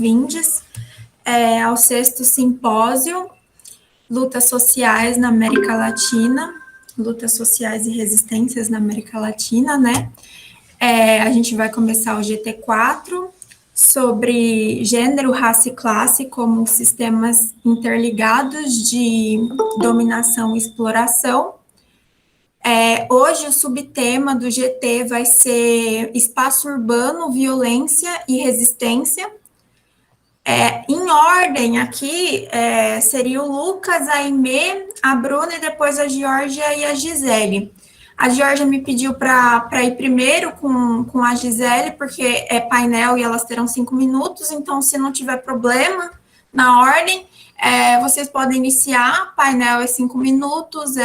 boas-vindas ao 6º Simpósio Lutas Sociais na América Latina, Lutas Sociais e Resistências na América Latina, né? A gente vai começar o GT4 sobre gênero, raça e classe como sistemas interligados de dominação e exploração. Hoje o subtema do GT vai ser espaço urbano, violência e resistência. Em ordem aqui, seria o Lucas, a Aimee, a Bruna e depois a Georgia e a Gisele. A Georgia me pediu para ir primeiro com a Gisele, porque é painel e elas terão 5 minutos, então se não tiver problema na ordem, vocês podem iniciar, painel é 5 minutos,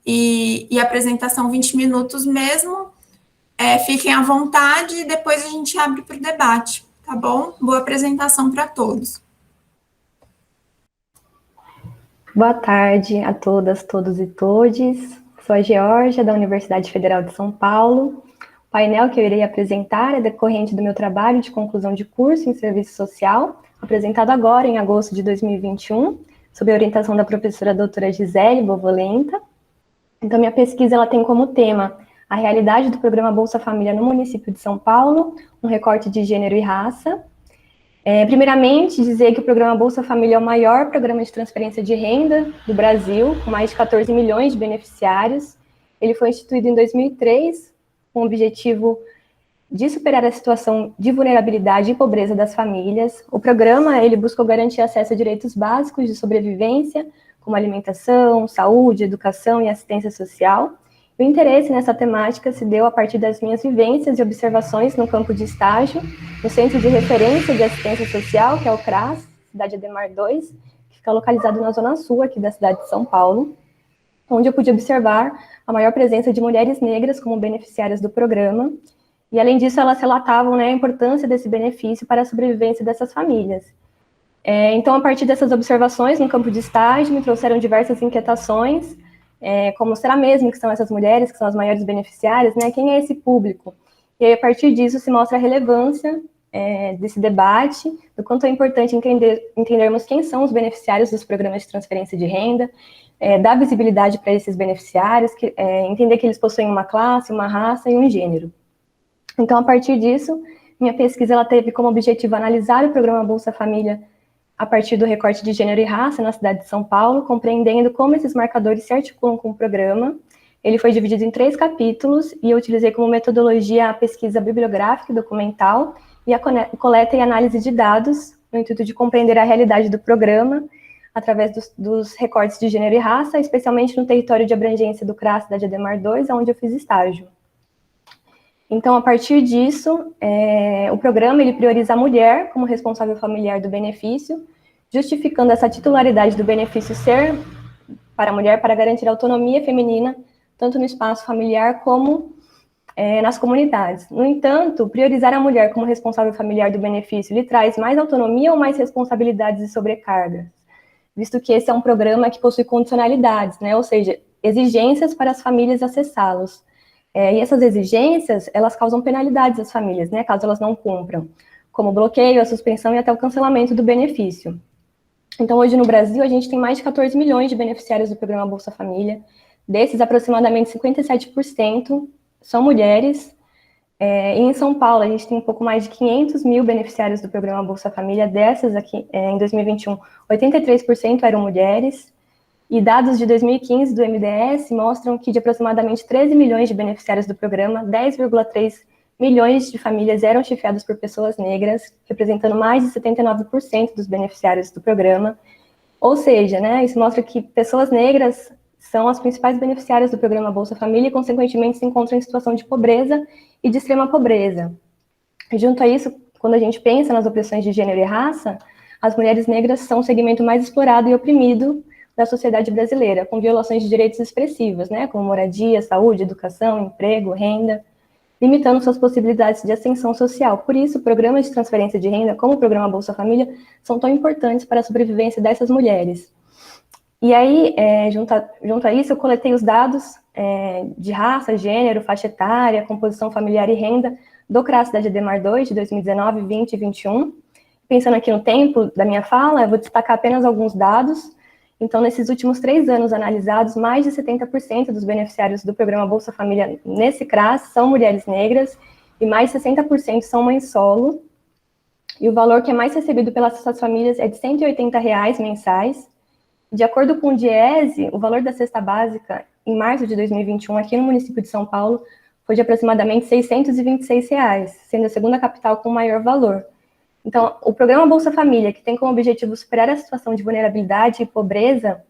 e apresentação 20 minutos mesmo. Fiquem à vontade e depois a gente abre para o debate, tá bom? Boa apresentação para todos. Boa tarde a todas, todos e todes. Sou a Georgia, da Universidade Federal de São Paulo. O painel que eu irei apresentar é decorrente do meu trabalho de conclusão de curso em Serviço Social, apresentado agora em agosto de 2021, sob a orientação da professora doutora Gisele Bovolenta. Então, minha pesquisa ela tem como tema a realidade do programa Bolsa Família no município de São Paulo, um recorte de gênero e raça. Primeiramente, dizer que o programa Bolsa Família é o maior programa de transferência de renda do Brasil, com mais de 14 milhões de beneficiários. Ele foi instituído em 2003, com o objetivo de superar a situação de vulnerabilidade e pobreza das famílias. O programa ele buscou garantir acesso a direitos básicos de sobrevivência, como alimentação, saúde, educação e assistência social. O interesse nessa temática se deu a partir das minhas vivências e observações no campo de estágio, no Centro de Referência de Assistência Social, que é o CRAS, Cidade Ademar II, que fica localizado na zona sul aqui da cidade de São Paulo, onde eu pude observar a maior presença de mulheres negras como beneficiárias do programa, e além disso elas relatavam, a importância desse benefício para a sobrevivência dessas famílias. Então, a partir dessas observações no campo de estágio, me trouxeram diversas inquietações, como será mesmo que são essas mulheres, que são as maiores beneficiárias, Quem é esse público? E aí, a partir disso, se mostra a relevância desse debate, do quanto é importante entendermos quem são os beneficiários dos programas de transferência de renda, dar visibilidade para esses beneficiários, entender que eles possuem uma classe, uma raça e um gênero. Então, a partir disso, minha pesquisa ela teve como objetivo analisar o programa Bolsa Família a partir do recorte de gênero e raça na cidade de São Paulo, compreendendo como esses marcadores se articulam com o programa. Ele foi dividido em 3 capítulos e eu utilizei como metodologia a pesquisa bibliográfica e documental e a coleta e análise de dados, no intuito de compreender a realidade do programa através dos recortes de gênero e raça, especialmente no território de abrangência do CRAS Cidade Ademar II, onde eu fiz estágio. Então, a partir disso, o programa ele prioriza a mulher como responsável familiar do benefício, justificando essa titularidade do benefício ser para a mulher para garantir a autonomia feminina, tanto no espaço familiar como nas comunidades. No entanto, priorizar a mulher como responsável familiar do benefício lhe traz mais autonomia ou mais responsabilidades e sobrecargas? Visto que esse é um programa que possui condicionalidades, ou seja, exigências para as famílias acessá-los. E essas exigências, elas causam penalidades às famílias, caso elas não cumpram, como o bloqueio, a suspensão e até o cancelamento do benefício. Então, hoje no Brasil, a gente tem mais de 14 milhões de beneficiários do programa Bolsa Família. Desses, aproximadamente 57% são mulheres. E em São Paulo, a gente tem um pouco mais de 500 mil beneficiários do programa Bolsa Família. Dessas aqui, em 2021, 83% eram mulheres. E dados de 2015 do MDS mostram que de aproximadamente 13 milhões de beneficiários do programa, 10,3 milhões de famílias eram chefiadas por pessoas negras, representando mais de 79% dos beneficiários do programa. Ou seja, isso mostra que pessoas negras são as principais beneficiárias do programa Bolsa Família e, consequentemente, se encontram em situação de pobreza e de extrema pobreza. E, junto a isso, quando a gente pensa nas opressões de gênero e raça, as mulheres negras são o segmento mais explorado e oprimido da sociedade brasileira, com violações de direitos expressivos, como moradia, saúde, educação, emprego, renda, limitando suas possibilidades de ascensão social. Por isso, programas de transferência de renda, como o programa Bolsa Família, são tão importantes para a sobrevivência dessas mulheres. E aí, junto a isso, eu coletei os dados de raça, gênero, faixa etária, composição familiar e renda do CRAS Cidade Ademar II, de 2019, 20 e 21, pensando aqui no tempo da minha fala, eu vou destacar apenas alguns dados. Então, nesses últimos 3 anos analisados, mais de 70% dos beneficiários do programa Bolsa Família nesse CRAS são mulheres negras e mais de 60% são mães solo. E o valor que é mais recebido pelas essas famílias é de R$ 180 mensais. De acordo com o Diese, o valor da cesta básica em março de 2021 aqui no município de São Paulo foi de aproximadamente R$ 626, sendo a segunda capital com maior valor. Então, o programa Bolsa Família, que tem como objetivo superar a situação de vulnerabilidade e pobreza,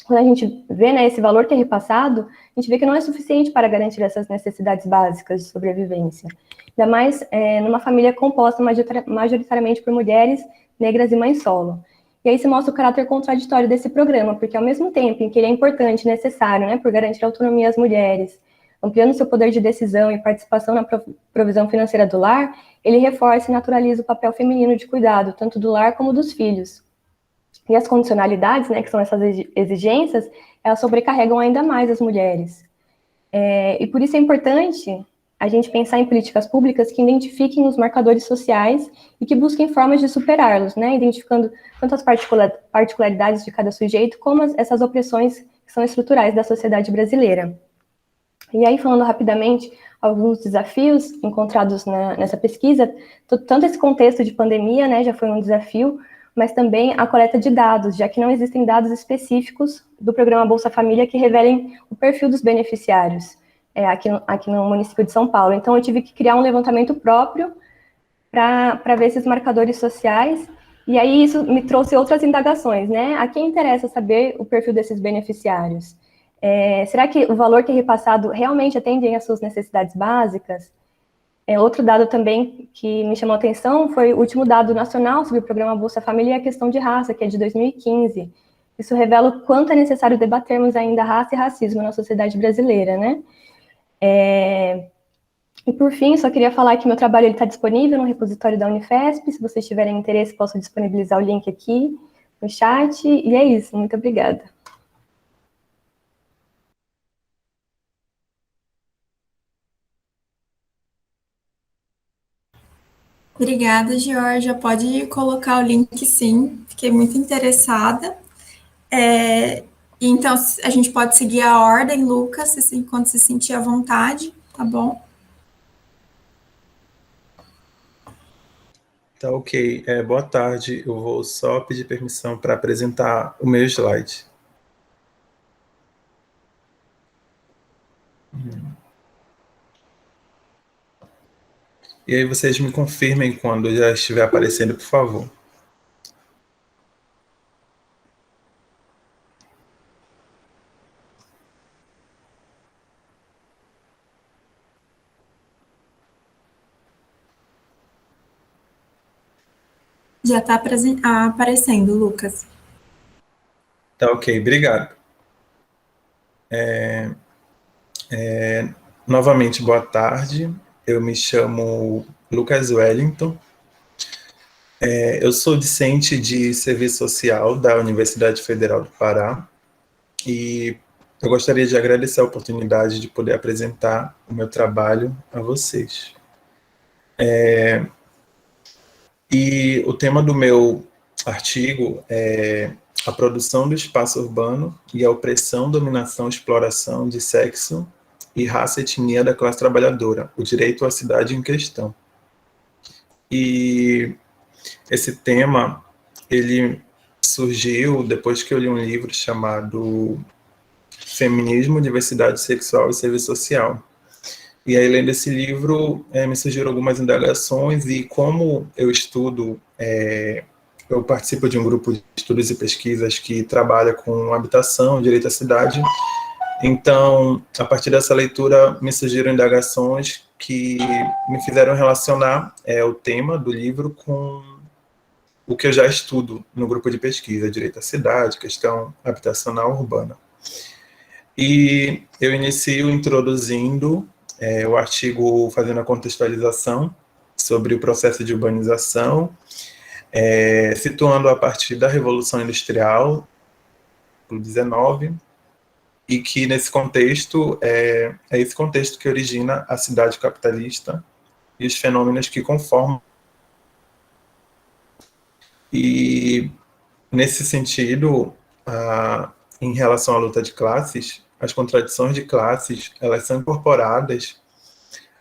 quando a gente vê, né, esse valor que é repassado, a gente vê que não é suficiente para garantir essas necessidades básicas de sobrevivência. Ainda mais numa família composta majoritariamente por mulheres, negras e mães solo. E aí se mostra o caráter contraditório desse programa, porque ao mesmo tempo em que ele é importante e necessário, né, por garantir a autonomia às mulheres, ampliando seu poder de decisão e participação na provisão financeira do lar, ele reforça e naturaliza o papel feminino de cuidado, tanto do lar como dos filhos. E as condicionalidades, né, que são essas exigências, elas sobrecarregam ainda mais as mulheres. E por isso é importante a gente pensar em políticas públicas que identifiquem os marcadores sociais e que busquem formas de superá-los, né, identificando tanto as particularidades de cada sujeito, como essas opressões que são estruturais da sociedade brasileira. E aí, falando rapidamente, alguns desafios encontrados nessa pesquisa, tanto esse contexto de pandemia, né, já foi um desafio, mas também a coleta de dados, já que não existem dados específicos do programa Bolsa Família que revelem o perfil dos beneficiários aqui no município de São Paulo. Então, eu tive que criar um levantamento próprio para ver esses marcadores sociais, e aí isso me trouxe outras indagações, né? A quem interessa saber o perfil desses beneficiários? Será que o valor que é repassado realmente atende às suas necessidades básicas? Outro dado também que me chamou a atenção foi o último dado nacional sobre o programa Bolsa Família e a questão de raça, que é de 2015. Isso revela o quanto é necessário debatermos ainda raça e racismo na sociedade brasileira, né? E por fim, só queria falar que meu trabalho está disponível no repositório da Unifesp. Se vocês tiverem interesse, posso disponibilizar o link aqui no chat. E é isso, muito obrigada. Obrigada, Georgia. Pode colocar o link, sim. Fiquei muito interessada. Então, a gente pode seguir a ordem, Lucas, quando se sentir à vontade, tá bom? Tá ok. Boa tarde. Eu vou só pedir permissão para apresentar o meu slide. E aí vocês me confirmem quando já estiver aparecendo, por favor. Já está aparecendo, Lucas. Tá ok, obrigado. Novamente, boa tarde. Eu me chamo Lucas Wellington. Eu sou discente de Serviço Social da Universidade Federal do Pará e eu gostaria de agradecer a oportunidade de poder apresentar o meu trabalho a vocês. E o tema do meu artigo é a produção do espaço urbano e a opressão, dominação, exploração de sexo e raça e etnia da classe trabalhadora, o direito à cidade em questão. E esse tema, ele surgiu depois que eu li um livro chamado Feminismo, Diversidade Sexual e Serviço Social. E aí, lendo esse livro, me surgiram algumas indagações e como eu estudo, eu participo de um grupo de estudos e pesquisas que trabalha com habitação, direito à cidade. Então, a partir dessa leitura, me surgiram indagações que me fizeram relacionar o tema do livro com o que eu já estudo no grupo de pesquisa, direito à cidade, questão habitacional urbana. E eu inicio introduzindo o artigo fazendo a contextualização sobre o processo de urbanização, situando a partir da Revolução Industrial, do século XIX, e que nesse contexto, é esse contexto que origina a cidade capitalista e os fenômenos que conformam E, nesse sentido, em relação à luta de classes, as contradições de classes, elas são incorporadas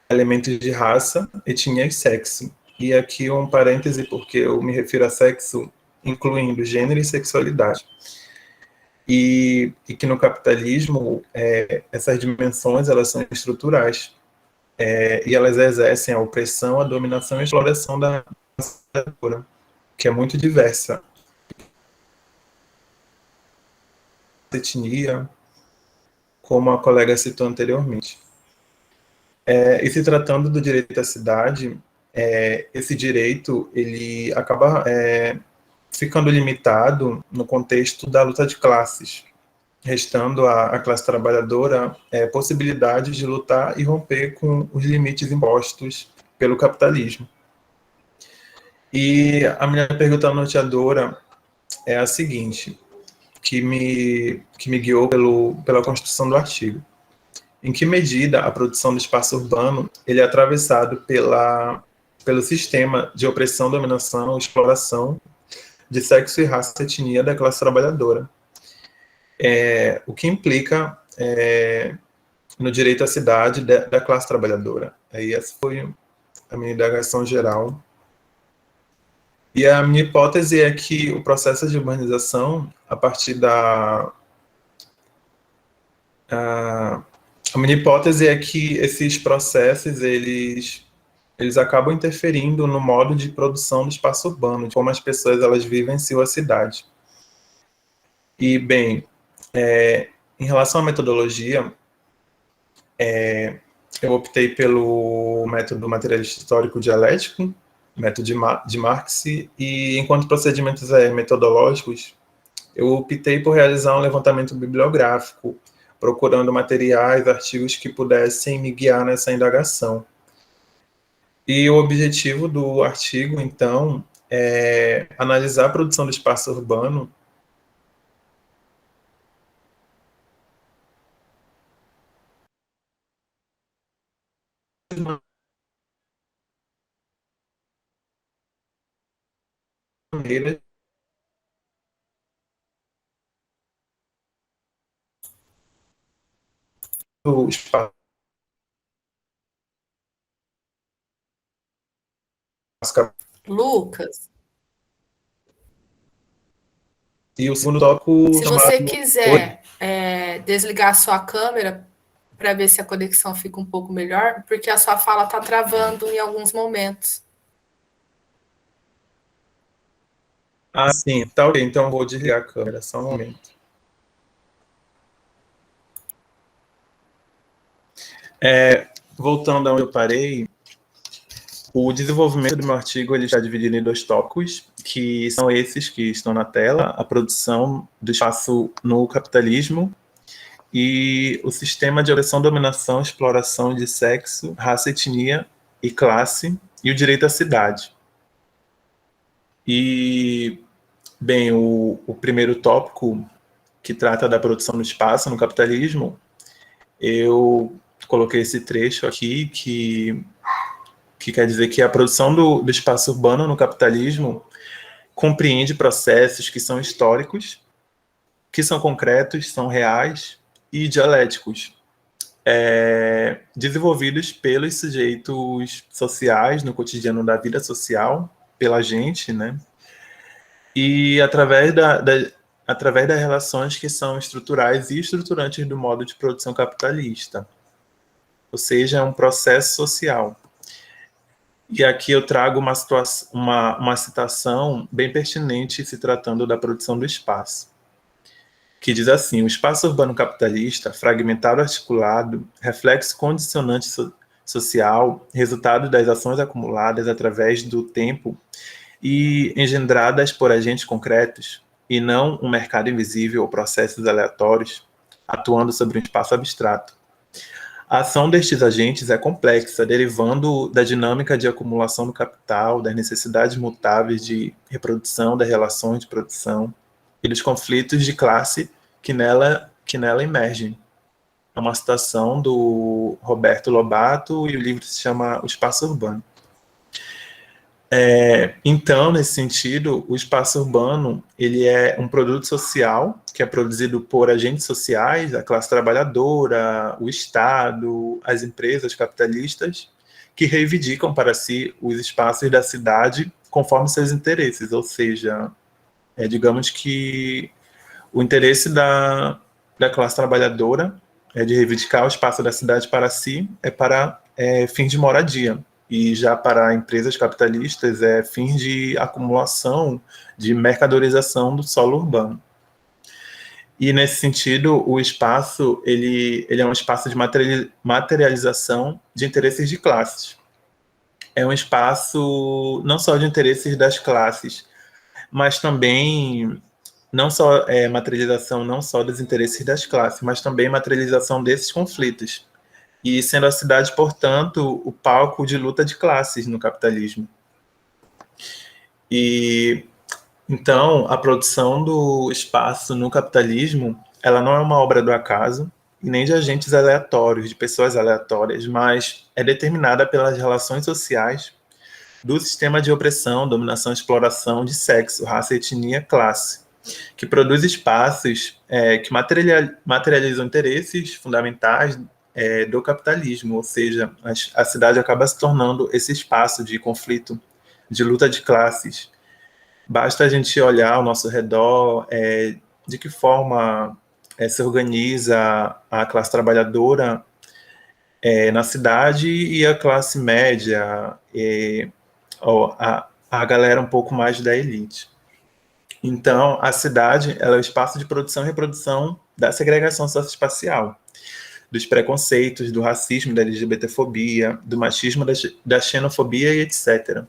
a elementos de raça, etnia e sexo. E aqui um parêntese, porque eu me refiro a sexo incluindo gênero e sexualidade. E que no capitalismo, essas dimensões, elas são estruturais, e elas exercem a opressão, a dominação e a exploração da cultura, que é muito diversa. Etnia, como a colega citou anteriormente. E se tratando do direito à cidade, esse direito ele acaba ficando limitado no contexto da luta de classes, restando à classe trabalhadora possibilidades de lutar e romper com os limites impostos pelo capitalismo. E a minha pergunta norteadora é a seguinte, que me guiou pela construção do artigo. Em que medida a produção do espaço urbano ele é atravessado pelo sistema de opressão, dominação, exploração de sexo e raça e etnia da classe trabalhadora? O que implica no direito à cidade da classe trabalhadora. Aí essa foi a minha indagação geral. E a minha hipótese é que o processo de urbanização, a partir da... A minha hipótese é que esses processos, eles acabam interferindo no modo de produção do espaço urbano, de como as pessoas elas vivem em sua cidade. E, bem, em relação à metodologia, eu optei pelo método materialista histórico dialético, método de Marx, e enquanto procedimentos metodológicos, eu optei por realizar um levantamento bibliográfico, procurando materiais, artigos que pudessem me guiar nessa indagação. E o objetivo do artigo, então, é analisar a produção do espaço urbano de maneira do espaço Lucas, e o segundo tópico se você chamado... Oi? quiser desligar a sua câmera para ver se a conexão fica um pouco melhor, porque a sua fala está travando em alguns momentos. Sim, tá ok, então eu vou desligar a câmera, só um momento. Voltando aonde eu parei, o desenvolvimento do meu artigo ele está dividido em 2 tópicos, que são esses que estão na tela: a produção do espaço no capitalismo e o sistema de opressão, dominação, exploração de sexo, raça, etnia e classe, e o direito à cidade. E, bem, o primeiro tópico, que trata da produção do espaço no capitalismo, eu coloquei esse trecho aqui, que quer dizer que a produção do espaço urbano no capitalismo compreende processos que são históricos, que são concretos, são reais e dialéticos, desenvolvidos pelos sujeitos sociais no cotidiano da vida social, pela gente, né? E através das relações que são estruturais e estruturantes do modo de produção capitalista. Ou seja, é um processo social. E aqui eu trago uma citação bem pertinente se tratando da produção do espaço, que diz assim: o espaço urbano capitalista, fragmentado, articulado, reflexo condicionante social, resultado das ações acumuladas através do tempo e engendradas por agentes concretos, e não um mercado invisível ou processos aleatórios, atuando sobre um espaço abstrato. A ação destes agentes é complexa, derivando da dinâmica de acumulação do capital, das necessidades mutáveis de reprodução, das relações de produção e dos conflitos de classe que nela emergem. É uma citação do Roberto Lobato e o livro se chama O Espaço Urbano. Então, nesse sentido, o espaço urbano ele é um produto social que é produzido por agentes sociais, a classe trabalhadora, o Estado, as empresas capitalistas, que reivindicam para si os espaços da cidade conforme seus interesses, ou seja, digamos que o interesse da classe trabalhadora é de reivindicar o espaço da cidade para si, para fins de moradia. E já para empresas capitalistas é fins de acumulação, de mercadorização do solo urbano. E nesse sentido, o espaço ele é um espaço de materialização de interesses de classes. É um espaço não só de interesses das classes, mas também não só materialização não só dos interesses das classes, mas também materialização desses conflitos. E sendo a cidade, portanto, o palco de luta de classes no capitalismo. E então, a produção do espaço no capitalismo, ela não é uma obra do acaso e nem de agentes aleatórios, de pessoas aleatórias, mas é determinada pelas relações sociais do sistema de opressão, dominação e exploração de sexo, raça, etnia, classe, que produz espaços que materializam interesses fundamentais do capitalismo, ou seja, a cidade acaba se tornando esse espaço de conflito, de luta de classes. Basta a gente olhar ao nosso redor de que forma se organiza a classe trabalhadora na cidade e a classe média, a galera um pouco mais da elite. Então, a cidade ela é o espaço de produção e reprodução da segregação socioespacial, dos preconceitos, do racismo, da LGBTfobia, do machismo, da xenofobia e etc.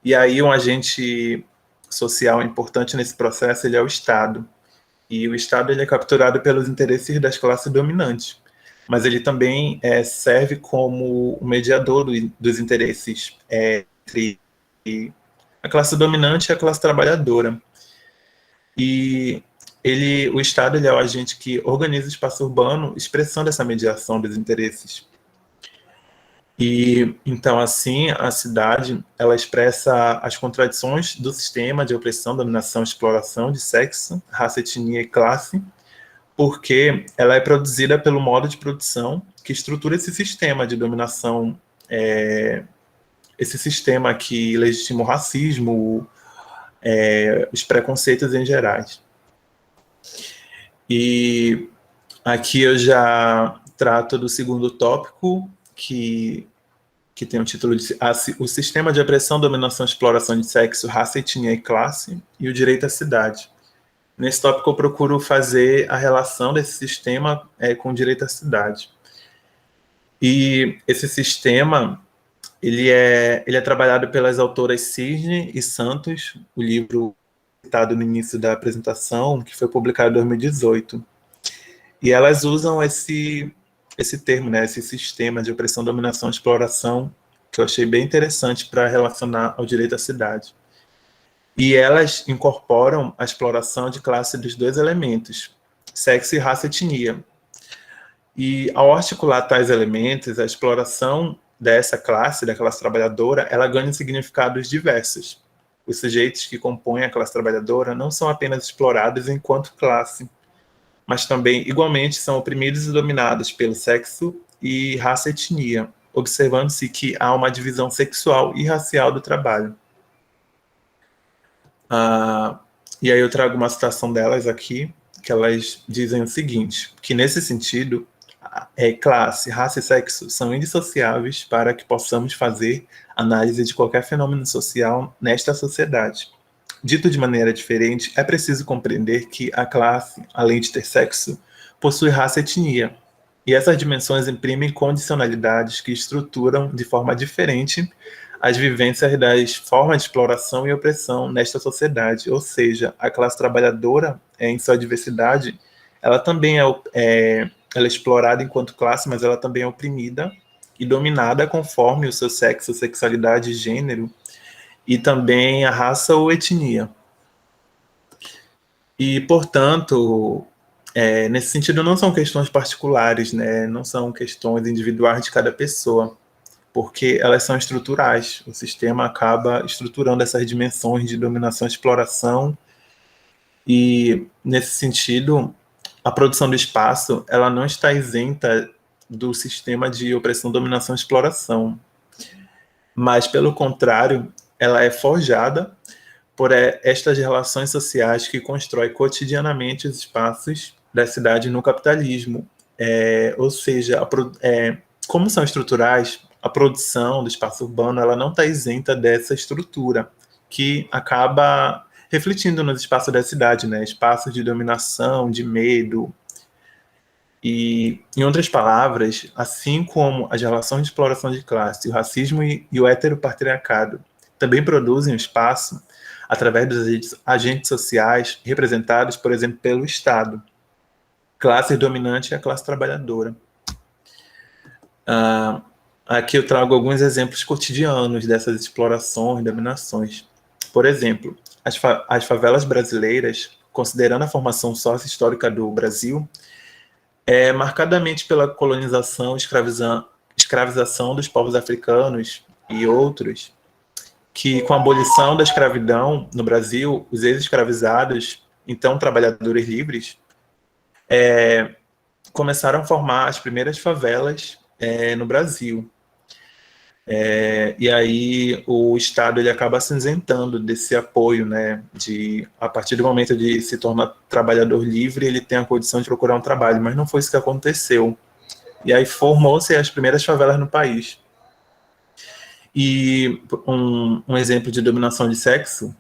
E aí um agente social importante nesse processo ele é o Estado. E o Estado ele é capturado pelos interesses das classes dominantes, mas ele também serve como o mediador dos interesses entre a classe dominante e a classe trabalhadora. E o Estado ele é o agente que organiza o espaço urbano, expressando essa mediação dos interesses. E então, assim, a cidade ela expressa as contradições do sistema de opressão, dominação, exploração de sexo, raça, etnia e classe, porque ela é produzida pelo modo de produção que estrutura esse sistema de dominação, esse sistema que legitima o racismo, os preconceitos em gerais. E aqui eu já trato do segundo tópico, que tem o título de O Sistema de Opressão, Dominação e Exploração de Sexo, Raça, Etnia e Classe, e o Direito à Cidade. Nesse tópico eu procuro fazer a relação desse sistema com o direito à cidade. E esse sistema ele é trabalhado pelas autoras Cisne e Santos, o livro citado no início da apresentação, que foi publicado em 2018. E elas usam esse termo, né, esse sistema de opressão, dominação e exploração, que eu achei bem interessante para relacionar ao direito à cidade. E elas incorporam a exploração de classe dos dois elementos, sexo e raça e etnia. E ao articular tais elementos, a exploração dessa classe, da classe trabalhadora, ela ganha significados diversos. Os sujeitos que compõem a classe trabalhadora não são apenas explorados enquanto classe, mas também, igualmente, são oprimidos e dominados pelo sexo e raça e etnia, observando-se que há uma divisão sexual e racial do trabalho. E aí eu trago uma citação delas aqui, que elas dizem o seguinte, que nesse sentido, classe, raça e sexo são indissociáveis para que possamos fazer análise de qualquer fenômeno social nesta sociedade. Dito de maneira diferente, é preciso compreender que a classe, além de ter sexo, possui raça e etnia, e essas dimensões imprimem condicionalidades que estruturam de forma diferente as vivências das formas de exploração e opressão nesta sociedade, ou seja, a classe trabalhadora, em sua diversidade, ela também ela é explorada enquanto classe, mas ela também é oprimida e dominada conforme o seu sexo, sexualidade e gênero, e também a raça ou etnia. E, portanto, nesse sentido, não são questões particulares, né? Não são questões individuais de cada pessoa, porque elas são estruturais. O sistema acaba estruturando essas dimensões de dominação e exploração, e, nesse sentido, a produção do espaço ela não está isenta do sistema de opressão, dominação e exploração, mas, pelo contrário, ela é forjada por estas relações sociais que constrói cotidianamente os espaços da cidade no capitalismo. Ou seja, como são estruturais, a produção do espaço urbano ela não está isenta dessa estrutura, que acaba refletindo nos espaços da cidade, né? Espaços de dominação, de medo. E, em outras palavras, assim como as relações de exploração de classe, o racismo e o heteropatriarcado também produzem um espaço através dos agentes sociais representados, por exemplo, pelo Estado, classe dominante e a classe trabalhadora. Aqui eu trago alguns exemplos cotidianos dessas explorações e dominações. Por exemplo, as favelas brasileiras, considerando a formação sócio-histórica do Brasil, é marcadamente pela colonização, escravização dos povos africanos e outros, que, com a abolição da escravidão no Brasil, os ex-escravizados, então trabalhadores livres, começaram a formar as primeiras favelas no Brasil. E aí o Estado ele acaba se isentando desse apoio, né, a partir do momento de se tornar trabalhador livre, ele tem a condição de procurar um trabalho, mas não foi isso que aconteceu. E aí formou-se as primeiras favelas no país. E um exemplo de dominação de sexo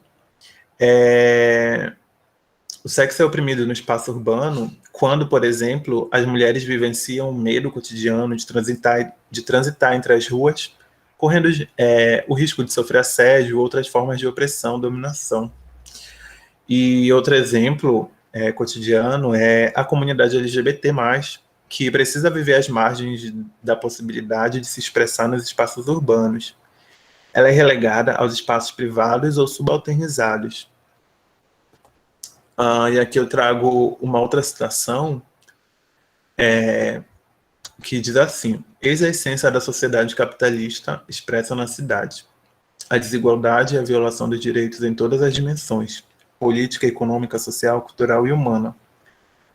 o sexo é oprimido no espaço urbano quando, por exemplo, as mulheres vivenciam o medo cotidiano de transitar entre as ruas, correndo o risco de sofrer assédio ou outras formas de opressão, dominação. E outro exemplo cotidiano é a comunidade LGBT+, que precisa viver às margens da possibilidade de se expressar nos espaços urbanos. Ela é relegada aos espaços privados ou subalternizados. E aqui eu trago uma outra citação que diz assim: eis a essência da sociedade capitalista expressa na cidade. A desigualdade e a violação dos direitos em todas as dimensões, política, econômica, social, cultural e humana.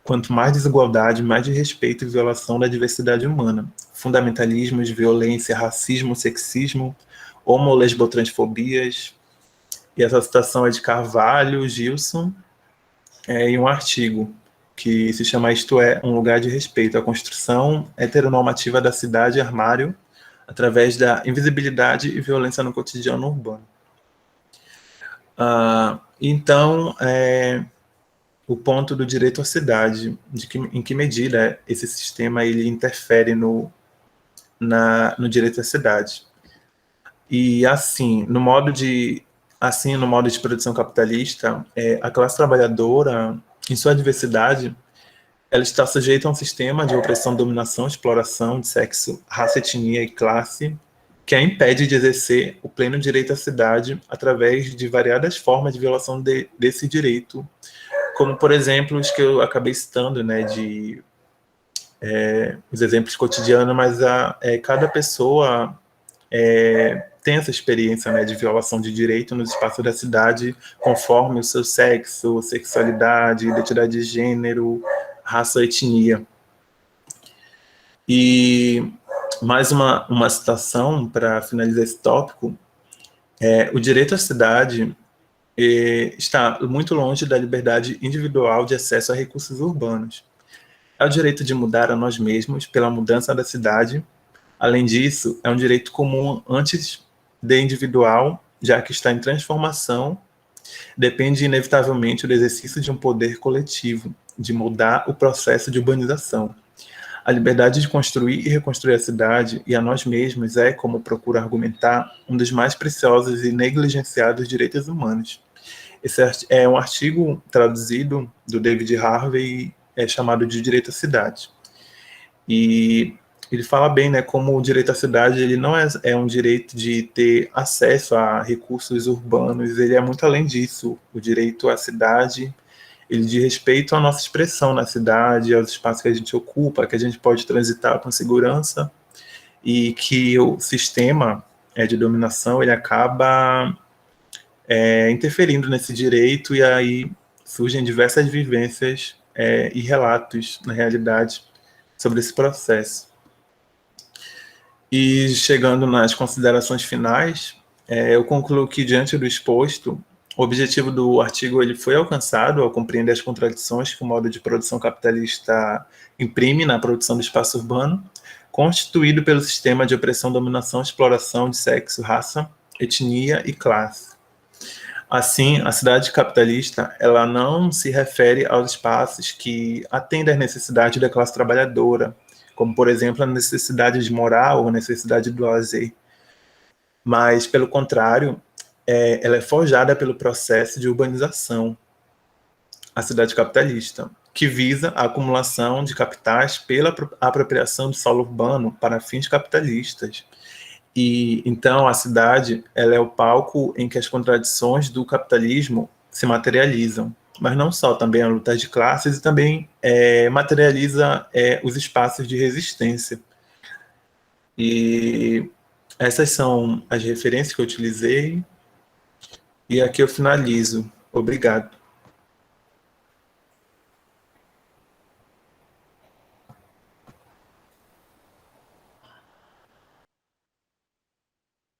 Quanto mais desigualdade, mais desrespeito e violação da diversidade humana. Fundamentalismos, violência, racismo, sexismo, homo-lesbotransfobias. E essa citação é de Carvalho, Gilson, em um artigo que se chama Isto é, um lugar de respeito, a construção heteronormativa da cidade armário através da invisibilidade e violência no cotidiano urbano. Então, o ponto do direito à cidade, em que medida esse sistema ele interfere no direito à cidade. E assim, no modo de produção capitalista, a classe trabalhadora, em sua diversidade, ela está sujeita a um sistema de opressão, dominação, exploração de sexo, raça, etnia e classe, que a impede de exercer o pleno direito à cidade através de variadas formas de violação desse direito, como, por exemplo, os que eu acabei citando, né, os exemplos cotidianos, mas cada pessoa tem essa experiência, né, de violação de direito no espaço da cidade, conforme o seu sexo, sexualidade, identidade de gênero, raça ou etnia. E mais uma citação para finalizar esse tópico: o direito à cidade está muito longe da liberdade individual de acesso a recursos urbanos. É o direito de mudar a nós mesmos pela mudança da cidade. Além disso, é um direito comum antes de individual, já que está em transformação, depende inevitavelmente do exercício de um poder coletivo, de mudar o processo de urbanização. A liberdade de construir e reconstruir a cidade e a nós mesmos é, como procura argumentar, um dos mais preciosos e negligenciados direitos humanos. Esse é um artigo traduzido do David Harvey, chamado de Direito à Cidade. E ele fala bem, né, como o direito à cidade ele não é um direito de ter acesso a recursos urbanos, ele é muito além disso. O direito à cidade, ele diz respeito à nossa expressão na cidade, aos espaços que a gente ocupa, que a gente pode transitar com segurança, e que o sistema de dominação ele acaba interferindo nesse direito, e aí surgem diversas vivências e relatos, na realidade, sobre esse processo. E chegando nas considerações finais, eu concluo que, diante do exposto, o objetivo do artigo ele foi alcançado ao compreender as contradições que o modo de produção capitalista imprime na produção do espaço urbano, constituído pelo sistema de opressão, dominação, exploração de sexo, raça, etnia e classe. Assim, a cidade capitalista ela não se refere aos espaços que atendem às necessidades da classe trabalhadora, como, por exemplo, a necessidade de morar ou a necessidade do lazer. Mas, pelo contrário, ela é forjada pelo processo de urbanização, a cidade capitalista, que visa a acumulação de capitais pela apropriação do solo urbano para fins capitalistas. E então a cidade ela é o palco em que as contradições do capitalismo se materializam, mas não só, também a luta de classes, e também materializa os espaços de resistência. E essas são as referências que eu utilizei, e aqui eu finalizo. Obrigado.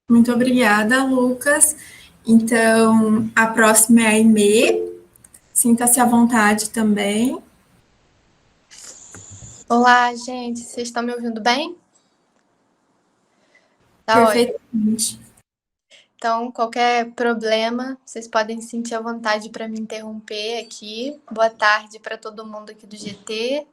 Muito obrigada, Lucas. Então, a próxima é a Aimee. Sinta-se à vontade também. Olá, gente. Vocês estão me ouvindo bem? Tá ótimo. Perfeitamente. Então, qualquer problema, vocês podem sentir à vontade para me interromper aqui. Boa tarde para todo mundo aqui do GT.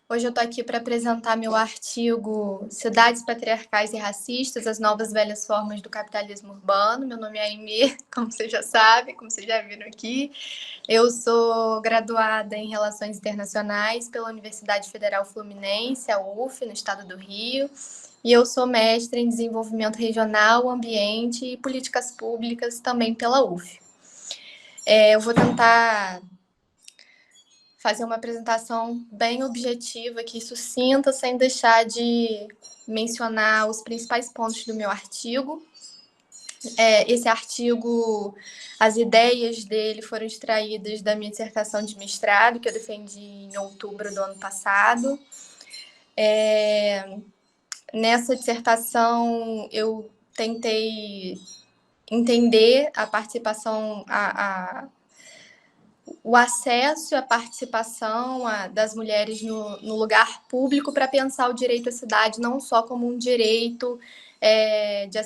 Hoje eu estou aqui para apresentar meu artigo Cidades Patriarcais e Racistas, as Novas Velhas Formas do Capitalismo Urbano. Meu nome é Aimee, como vocês já sabem, como vocês já viram aqui. Eu sou graduada em Relações Internacionais pela Universidade Federal Fluminense, a UF, no estado do Rio. E eu sou mestre em Desenvolvimento Regional, Ambiente e Políticas Públicas, também pela UF. Eu vou tentar fazer uma apresentação bem objetiva aqui, sucinta, sem deixar de mencionar os principais pontos do meu artigo. Esse artigo, as ideias dele foram extraídas da minha dissertação de mestrado, que eu defendi em outubro do ano passado. Nessa dissertação, eu tentei entender a participação, o acesso e a participação das mulheres no lugar público, para pensar o direito à cidade não só como um direito de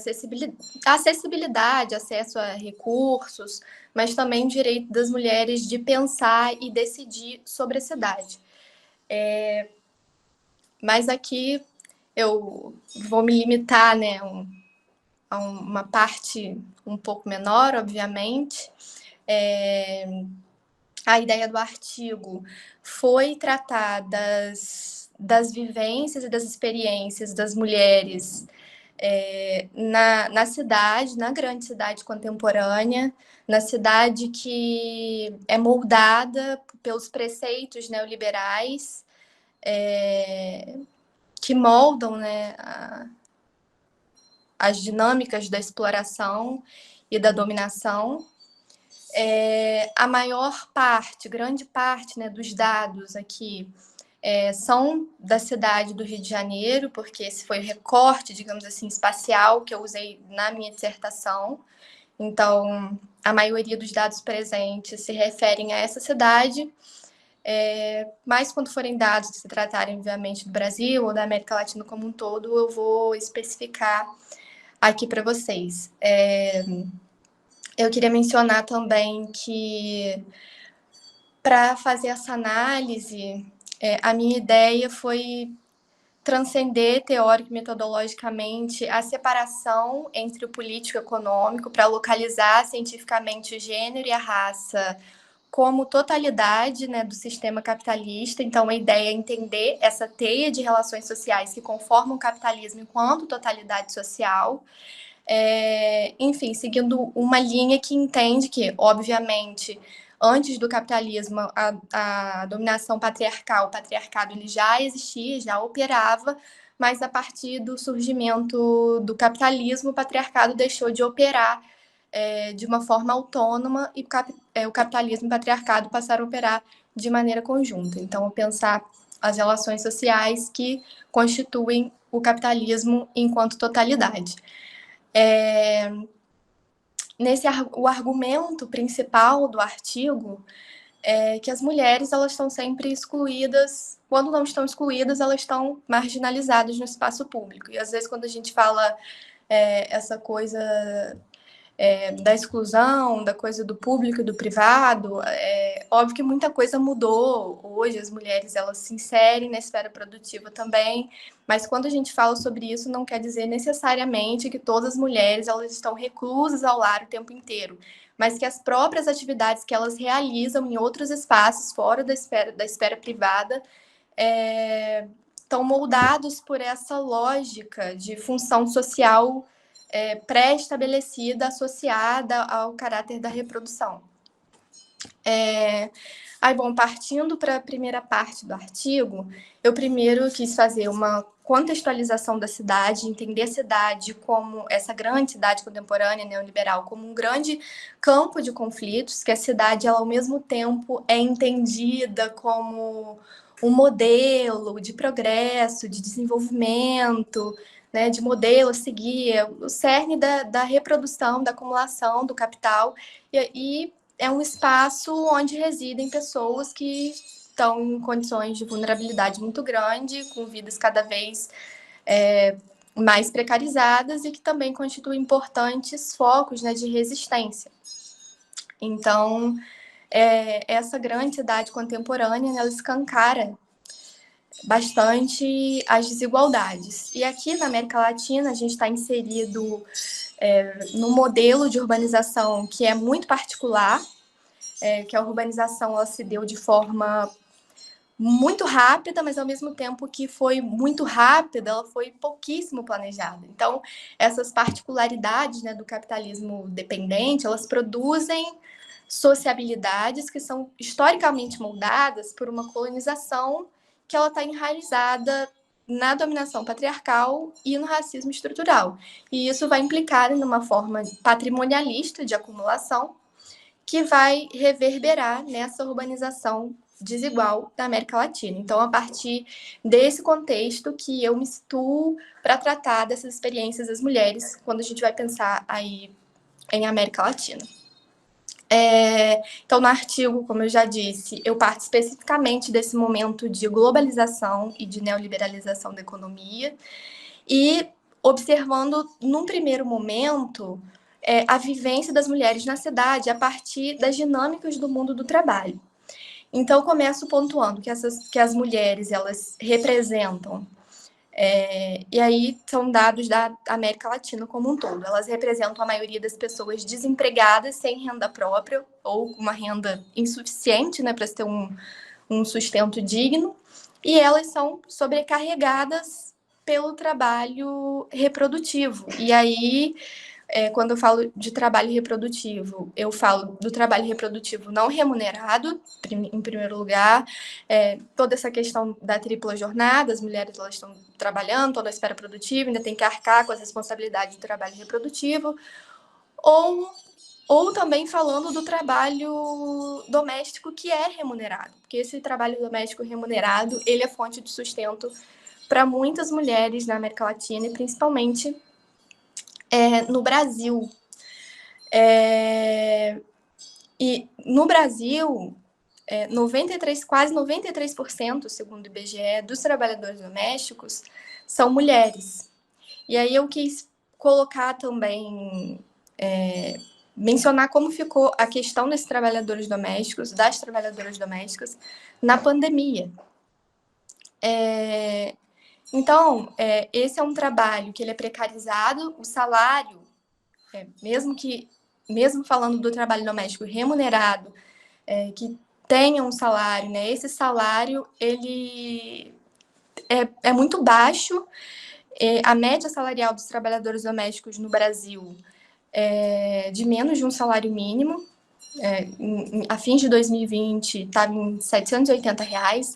acessibilidade, acesso a recursos, mas também o direito das mulheres de pensar e decidir sobre a cidade. Mas aqui eu vou me limitar, né, a uma parte um pouco menor, obviamente. A ideia do artigo foi tratar das vivências e das experiências das mulheres na cidade, na grande cidade contemporânea, na cidade que é moldada pelos preceitos neoliberais, que moldam, né, as dinâmicas da exploração e da dominação. A maior parte, grande parte, né, dos dados aqui são da cidade do Rio de Janeiro, porque esse foi o recorte, digamos assim, espacial que eu usei na minha dissertação. Então, a maioria dos dados presentes se referem a essa cidade, mas quando forem dados que se tratarem, obviamente, do Brasil ou da América Latina como um todo, eu vou especificar aqui para vocês. Eu queria mencionar também que, para fazer essa análise, a minha ideia foi transcender teórico e metodologicamente a separação entre o político e o econômico, para localizar cientificamente o gênero e a raça como totalidade, né, do sistema capitalista. Então, a ideia é entender essa teia de relações sociais que conformam o capitalismo enquanto totalidade social. Enfim, seguindo uma linha que entende que, obviamente, antes do capitalismo, a dominação patriarcal, o patriarcado ele já existia, já operava, mas a partir do surgimento do capitalismo, o patriarcado deixou de operar de uma forma autônoma e o capitalismo e o patriarcado passaram a operar de maneira conjunta. Então, pensar as relações sociais que constituem o capitalismo enquanto totalidade. O argumento principal do artigo é que as mulheres elas estão sempre excluídas, quando não estão excluídas, elas estão marginalizadas no espaço público. E às vezes quando a gente fala essa coisa da exclusão, da coisa do público e do privado, óbvio que muita coisa mudou. Hoje as mulheres elas se inserem na esfera produtiva também, mas quando a gente fala sobre isso, não quer dizer necessariamente que todas as mulheres elas estão reclusas ao lar o tempo inteiro, mas que as próprias atividades que elas realizam em outros espaços, fora da esfera privada, estão moldados por essa lógica de função social pré-estabelecida, associada ao caráter da reprodução. Partindo para a primeira parte do artigo, eu primeiro quis fazer uma contextualização da cidade, entender a cidade como essa grande cidade contemporânea neoliberal, como um grande campo de conflitos, que a cidade, ela, ao mesmo tempo, é entendida como um modelo de progresso, de desenvolvimento, né, de modelo a seguir, o cerne da reprodução, da acumulação do capital, e é um espaço onde residem pessoas que estão em condições de vulnerabilidade muito grande, com vidas cada vez mais precarizadas e que também constituem importantes focos, né, de resistência. Então, essa grande cidade contemporânea, ela escancara bastante as desigualdades. E aqui na América Latina, a gente está inserido num modelo de urbanização que é muito particular, que a urbanização ela se deu de forma muito rápida, mas ao mesmo tempo que foi muito rápida, ela foi pouquíssimo planejada. Então, essas particularidades, né, do capitalismo dependente, elas produzem sociabilidades que são historicamente moldadas por uma colonização que ela está enraizada na dominação patriarcal e no racismo estrutural. E isso vai implicar em uma forma patrimonialista de acumulação que vai reverberar nessa urbanização desigual da América Latina. Então, a partir desse contexto que eu me situo para tratar dessas experiências das mulheres quando a gente vai pensar aí em América Latina. Então, no artigo, como eu já disse, eu parto especificamente desse momento de globalização e de neoliberalização da economia e observando, num primeiro momento, a vivência das mulheres na cidade a partir das dinâmicas do mundo do trabalho. Então, eu começo pontuando que as mulheres elas representam, e aí são dados da América Latina como um todo, elas representam a maioria das pessoas desempregadas, sem renda própria, ou uma renda insuficiente, né, para ter um sustento digno, e elas são sobrecarregadas pelo trabalho reprodutivo. E aí, quando eu falo de trabalho reprodutivo, eu falo do trabalho reprodutivo não remunerado, em primeiro lugar, toda essa questão da tripla jornada, as mulheres elas estão trabalhando, toda a esfera produtiva, ainda tem que arcar com as responsabilidades do trabalho reprodutivo, ou também falando do trabalho doméstico que é remunerado, porque esse trabalho doméstico remunerado, ele é fonte de sustento para muitas mulheres na América Latina e principalmente no Brasil. E no Brasil, quase 93%, segundo o IBGE, dos trabalhadores domésticos são mulheres. E aí eu quis colocar também, mencionar como ficou a questão desses trabalhadores domésticos, das trabalhadoras domésticas, na pandemia. Então, esse é um trabalho que ele é precarizado, o salário, mesmo falando do trabalho doméstico remunerado, que tenha um salário, né? Esse salário, ele é muito baixo. A média salarial dos trabalhadores domésticos no Brasil é de menos de um salário mínimo. a fins de 2020, estava em R$ 780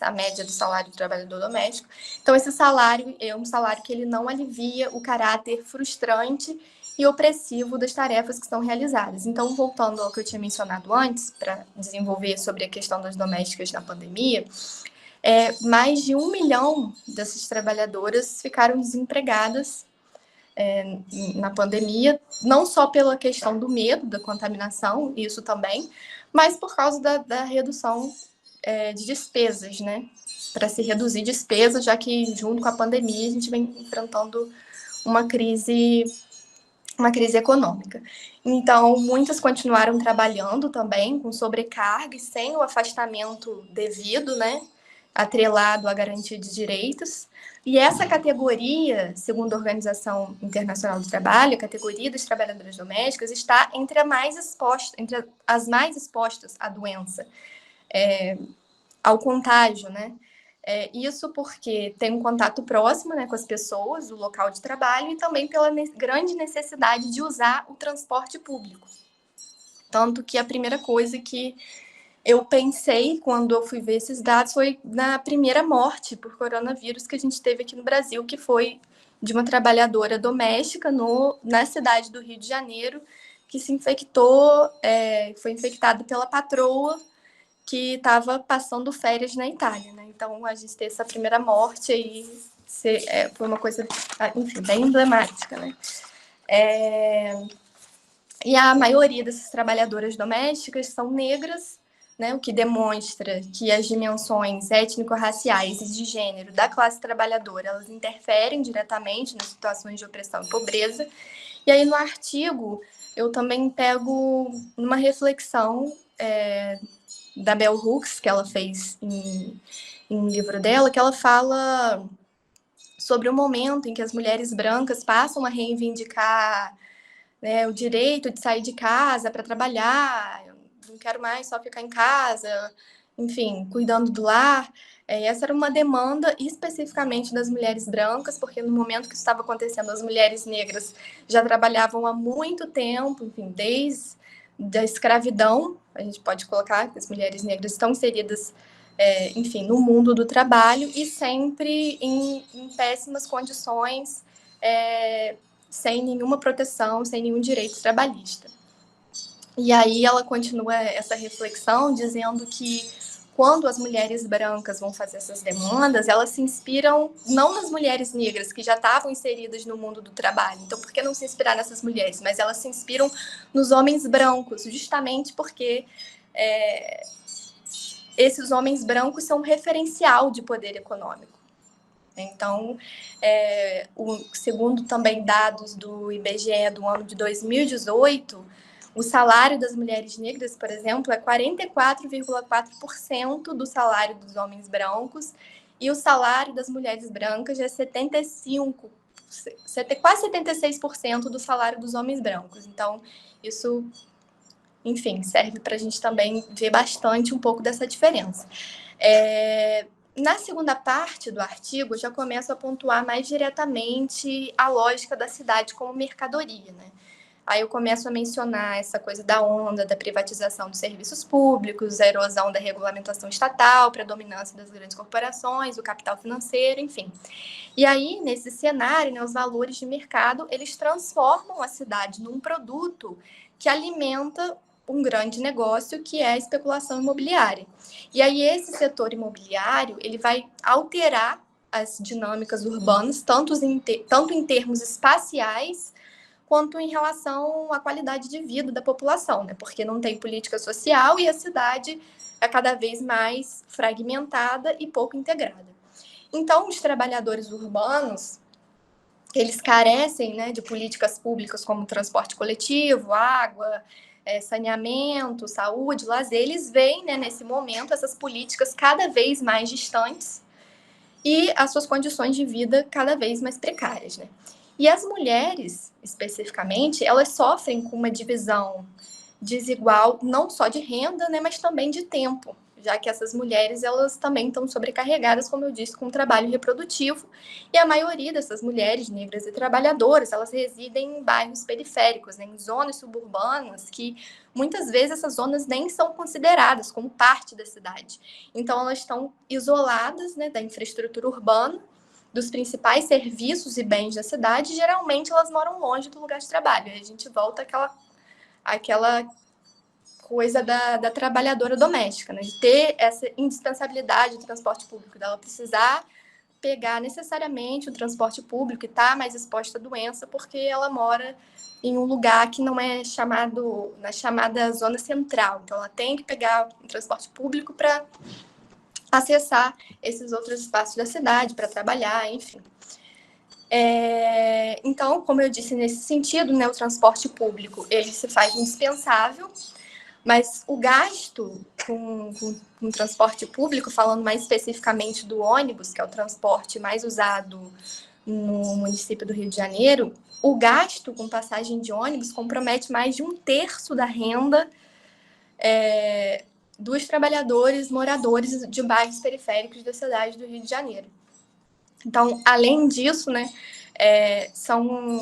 a média do salário do trabalhador doméstico. Então, esse salário é um salário que ele não alivia o caráter frustrante e opressivo das tarefas que são realizadas. Então, voltando ao que eu tinha mencionado antes, para desenvolver sobre a questão das domésticas na pandemia, mais de 1 milhão dessas trabalhadoras ficaram desempregadas na pandemia, não só pela questão do medo da contaminação, isso também, mas por causa da redução de despesas, né? Para se reduzir despesas, já que junto com a pandemia a gente vem enfrentando uma crise econômica. Então, muitas continuaram trabalhando também com sobrecarga e sem o afastamento devido, né? Atrelado à garantia de direitos. E essa categoria, segundo a Organização Internacional do Trabalho, a categoria das trabalhadoras domésticas está entre as mais expostas à doença, ao contágio, né? Isso porque tem um contato próximo, né, com as pessoas do local de trabalho e também pela grande necessidade de usar o transporte público. Tanto que a primeira coisa que eu pensei quando eu fui ver esses dados foi na primeira morte por coronavírus que a gente teve aqui no Brasil, que foi de uma trabalhadora doméstica na cidade do Rio de Janeiro, que se infectou, foi infectada pela patroa que estava passando férias na Itália, né? Então, a gente ter essa primeira morte aí foi uma coisa, enfim, bem emblemática, né? E a maioria dessas trabalhadoras domésticas são negras, né, o que demonstra que as dimensões étnico-raciais e de gênero da classe trabalhadora, elas interferem diretamente nas situações de opressão e pobreza. E aí, no artigo, eu também pego uma reflexão da Bell Hooks, que ela fez em um livro dela, que ela fala sobre o momento em que as mulheres brancas passam a reivindicar, né, o direito de sair de casa para trabalhar, não quero mais só ficar em casa, enfim, cuidando do lar. Essa era uma demanda especificamente das mulheres brancas, porque no momento que isso estava acontecendo, as mulheres negras já trabalhavam há muito tempo, enfim, desde a escravidão, a gente pode colocar que as mulheres negras estão inseridas, enfim, no mundo do trabalho e sempre em péssimas condições, sem nenhuma proteção, sem nenhum direito trabalhista. E aí ela continua essa reflexão dizendo que quando as mulheres brancas vão fazer essas demandas, elas se inspiram não nas mulheres negras que já estavam inseridas no mundo do trabalho. Então, por que não se inspirar nessas mulheres? Mas elas se inspiram nos homens brancos, justamente porque esses homens brancos são um referencial de poder econômico. Então, segundo também dados do IBGE do ano de 2018, o salário das mulheres negras, por exemplo, é 44,4% do salário dos homens brancos e o salário das mulheres brancas é quase 76% do salário dos homens brancos. Então, isso, enfim, serve para a gente também ver bastante um pouco dessa diferença. Na segunda parte do artigo, eu já começo a pontuar mais diretamente a lógica da cidade como mercadoria, né? Aí eu começo a mencionar essa coisa da onda da privatização dos serviços públicos, a erosão da regulamentação estatal, predominância das grandes corporações, o capital financeiro, enfim. E aí, nesse cenário, né, os valores de mercado, eles transformam a cidade num produto que alimenta um grande negócio, que é a especulação imobiliária. E aí, esse setor imobiliário, ele vai alterar as dinâmicas urbanas, tanto em termos espaciais, quanto em relação à qualidade de vida da população, né? Porque não tem política social e a cidade é cada vez mais fragmentada e pouco integrada. Então, os trabalhadores urbanos, eles carecem, né, de políticas públicas como transporte coletivo, água, saneamento, saúde, lazer. Eles veem, né, nesse momento, essas políticas cada vez mais distantes e as suas condições de vida cada vez mais precárias, né? E as mulheres, especificamente, elas sofrem com uma divisão desigual, não só de renda, né, mas também de tempo, já que essas mulheres, elas também estão sobrecarregadas, como eu disse, com o trabalho reprodutivo, e a maioria dessas mulheres negras e trabalhadoras, elas residem em bairros periféricos, né, em zonas suburbanas, que muitas vezes essas zonas nem são consideradas como parte da cidade. Então, elas estão isoladas, né, da infraestrutura urbana, dos principais serviços e bens da cidade, e geralmente elas moram longe do lugar de trabalho. Aí a gente volta àquela coisa da trabalhadora doméstica, né? De ter essa indispensabilidade do transporte público, dela precisar pegar necessariamente o transporte público e estar mais exposta à doença, porque ela mora em um lugar que não é chamado, na chamada zona central. Então, ela tem que pegar o transporte público para acessar esses outros espaços da cidade, para trabalhar, enfim. Então, como eu disse, nesse sentido, né, o transporte público, ele se faz indispensável, mas o gasto com transporte público, falando mais especificamente do ônibus, que é o transporte mais usado no município do Rio de Janeiro, o gasto com passagem de ônibus compromete mais de 1/3 da renda dos trabalhadores moradores de bairros periféricos da cidade do Rio de Janeiro. Então, além disso, né,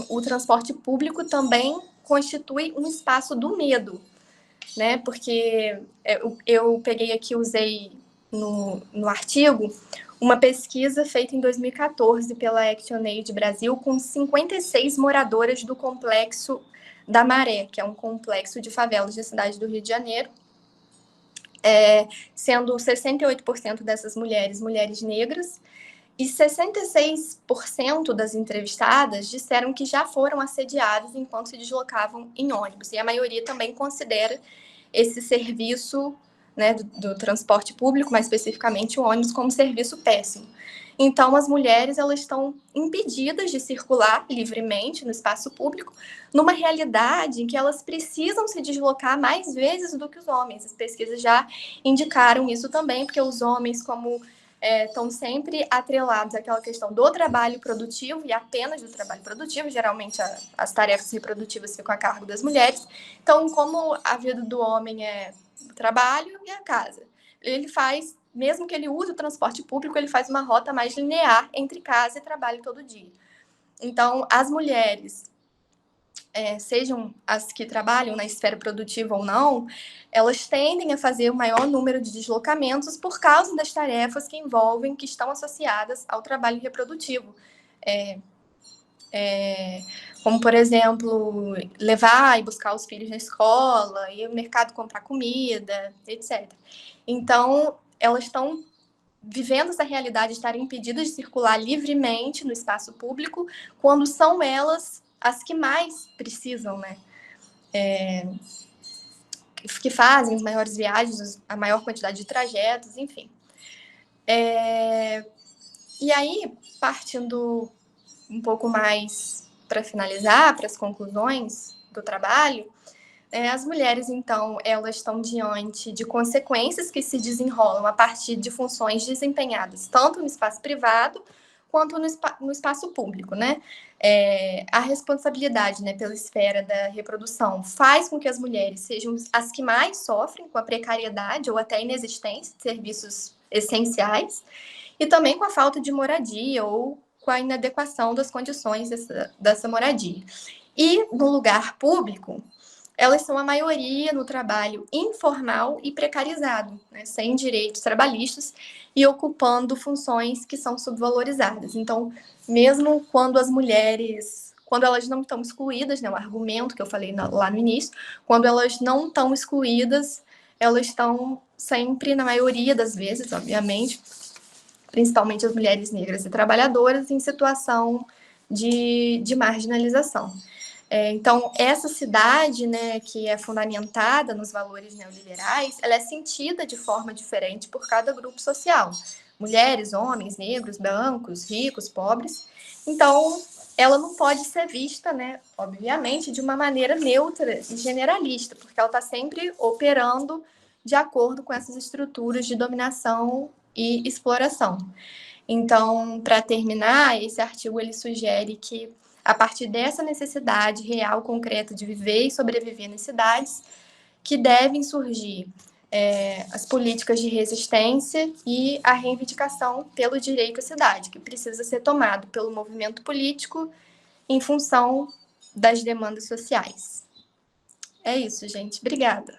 o transporte público também constitui um espaço do medo, né? Porque eu peguei aqui, usei no artigo uma pesquisa feita em 2014 pela ActionAid Brasil com 56 moradoras do complexo da Maré, que é um complexo de favelas da cidade do Rio de Janeiro, sendo 68% dessas mulheres negras, e 66% das entrevistadas disseram que já foram assediadas enquanto se deslocavam em ônibus. E a maioria também considera esse serviço, né, do transporte público, mais especificamente o ônibus, como serviço péssimo. Então, as mulheres, elas estão impedidas de circular livremente no espaço público, numa realidade em que elas precisam se deslocar mais vezes do que os homens. As pesquisas já indicaram isso também, porque os homens, como estão sempre atrelados àquela questão do trabalho produtivo e apenas do trabalho produtivo, geralmente as tarefas reprodutivas ficam a cargo das mulheres. Então, como a vida do homem é o trabalho e a casa, ele faz, mesmo que ele use o transporte público, ele faz uma rota mais linear entre casa e trabalho todo dia. Então, as mulheres, sejam as que trabalham na esfera produtiva ou não, elas tendem a fazer o maior número de deslocamentos por causa das tarefas que estão associadas ao trabalho reprodutivo. Como, por exemplo, levar e buscar os filhos na escola, ir ao mercado comprar comida, etc. Então, elas estão vivendo essa realidade de estarem impedidas de circular livremente no espaço público, quando são elas as que mais precisam, né? Que fazem as maiores viagens, a maior quantidade de trajetos, enfim. E aí, partindo um pouco mais para finalizar, para as conclusões do trabalho, as mulheres, então, elas estão diante de consequências que se desenrolam a partir de funções desempenhadas tanto no espaço privado quanto no espaço público, né? A responsabilidade, né, pela esfera da reprodução faz com que as mulheres sejam as que mais sofrem com a precariedade ou até a inexistência de serviços essenciais, e também com a falta de moradia ou com a inadequação das condições dessa moradia. E no lugar público, elas são a maioria no trabalho informal e precarizado, né, sem direitos trabalhistas e ocupando funções que são subvalorizadas. Então, mesmo quando as mulheres, quando elas não estão excluídas, né, o argumento que eu falei lá no início, quando elas não estão excluídas, elas estão sempre, na maioria das vezes, obviamente, principalmente as mulheres negras e trabalhadoras, em situação de marginalização. Então, essa cidade, né, que é fundamentada nos valores neoliberais, ela é sentida de forma diferente por cada grupo social. Mulheres, homens, negros, brancos, ricos, pobres. Então, ela não pode ser vista, né, obviamente, de uma maneira neutra e generalista, porque ela está sempre operando de acordo com essas estruturas de dominação e exploração. Então, para terminar, esse artigo ele sugere que, a partir dessa necessidade real, concreta de viver e sobreviver nas cidades, que devem surgir as políticas de resistência e a reivindicação pelo direito à cidade, que precisa ser tomado pelo movimento político em função das demandas sociais. É isso, gente. Obrigada.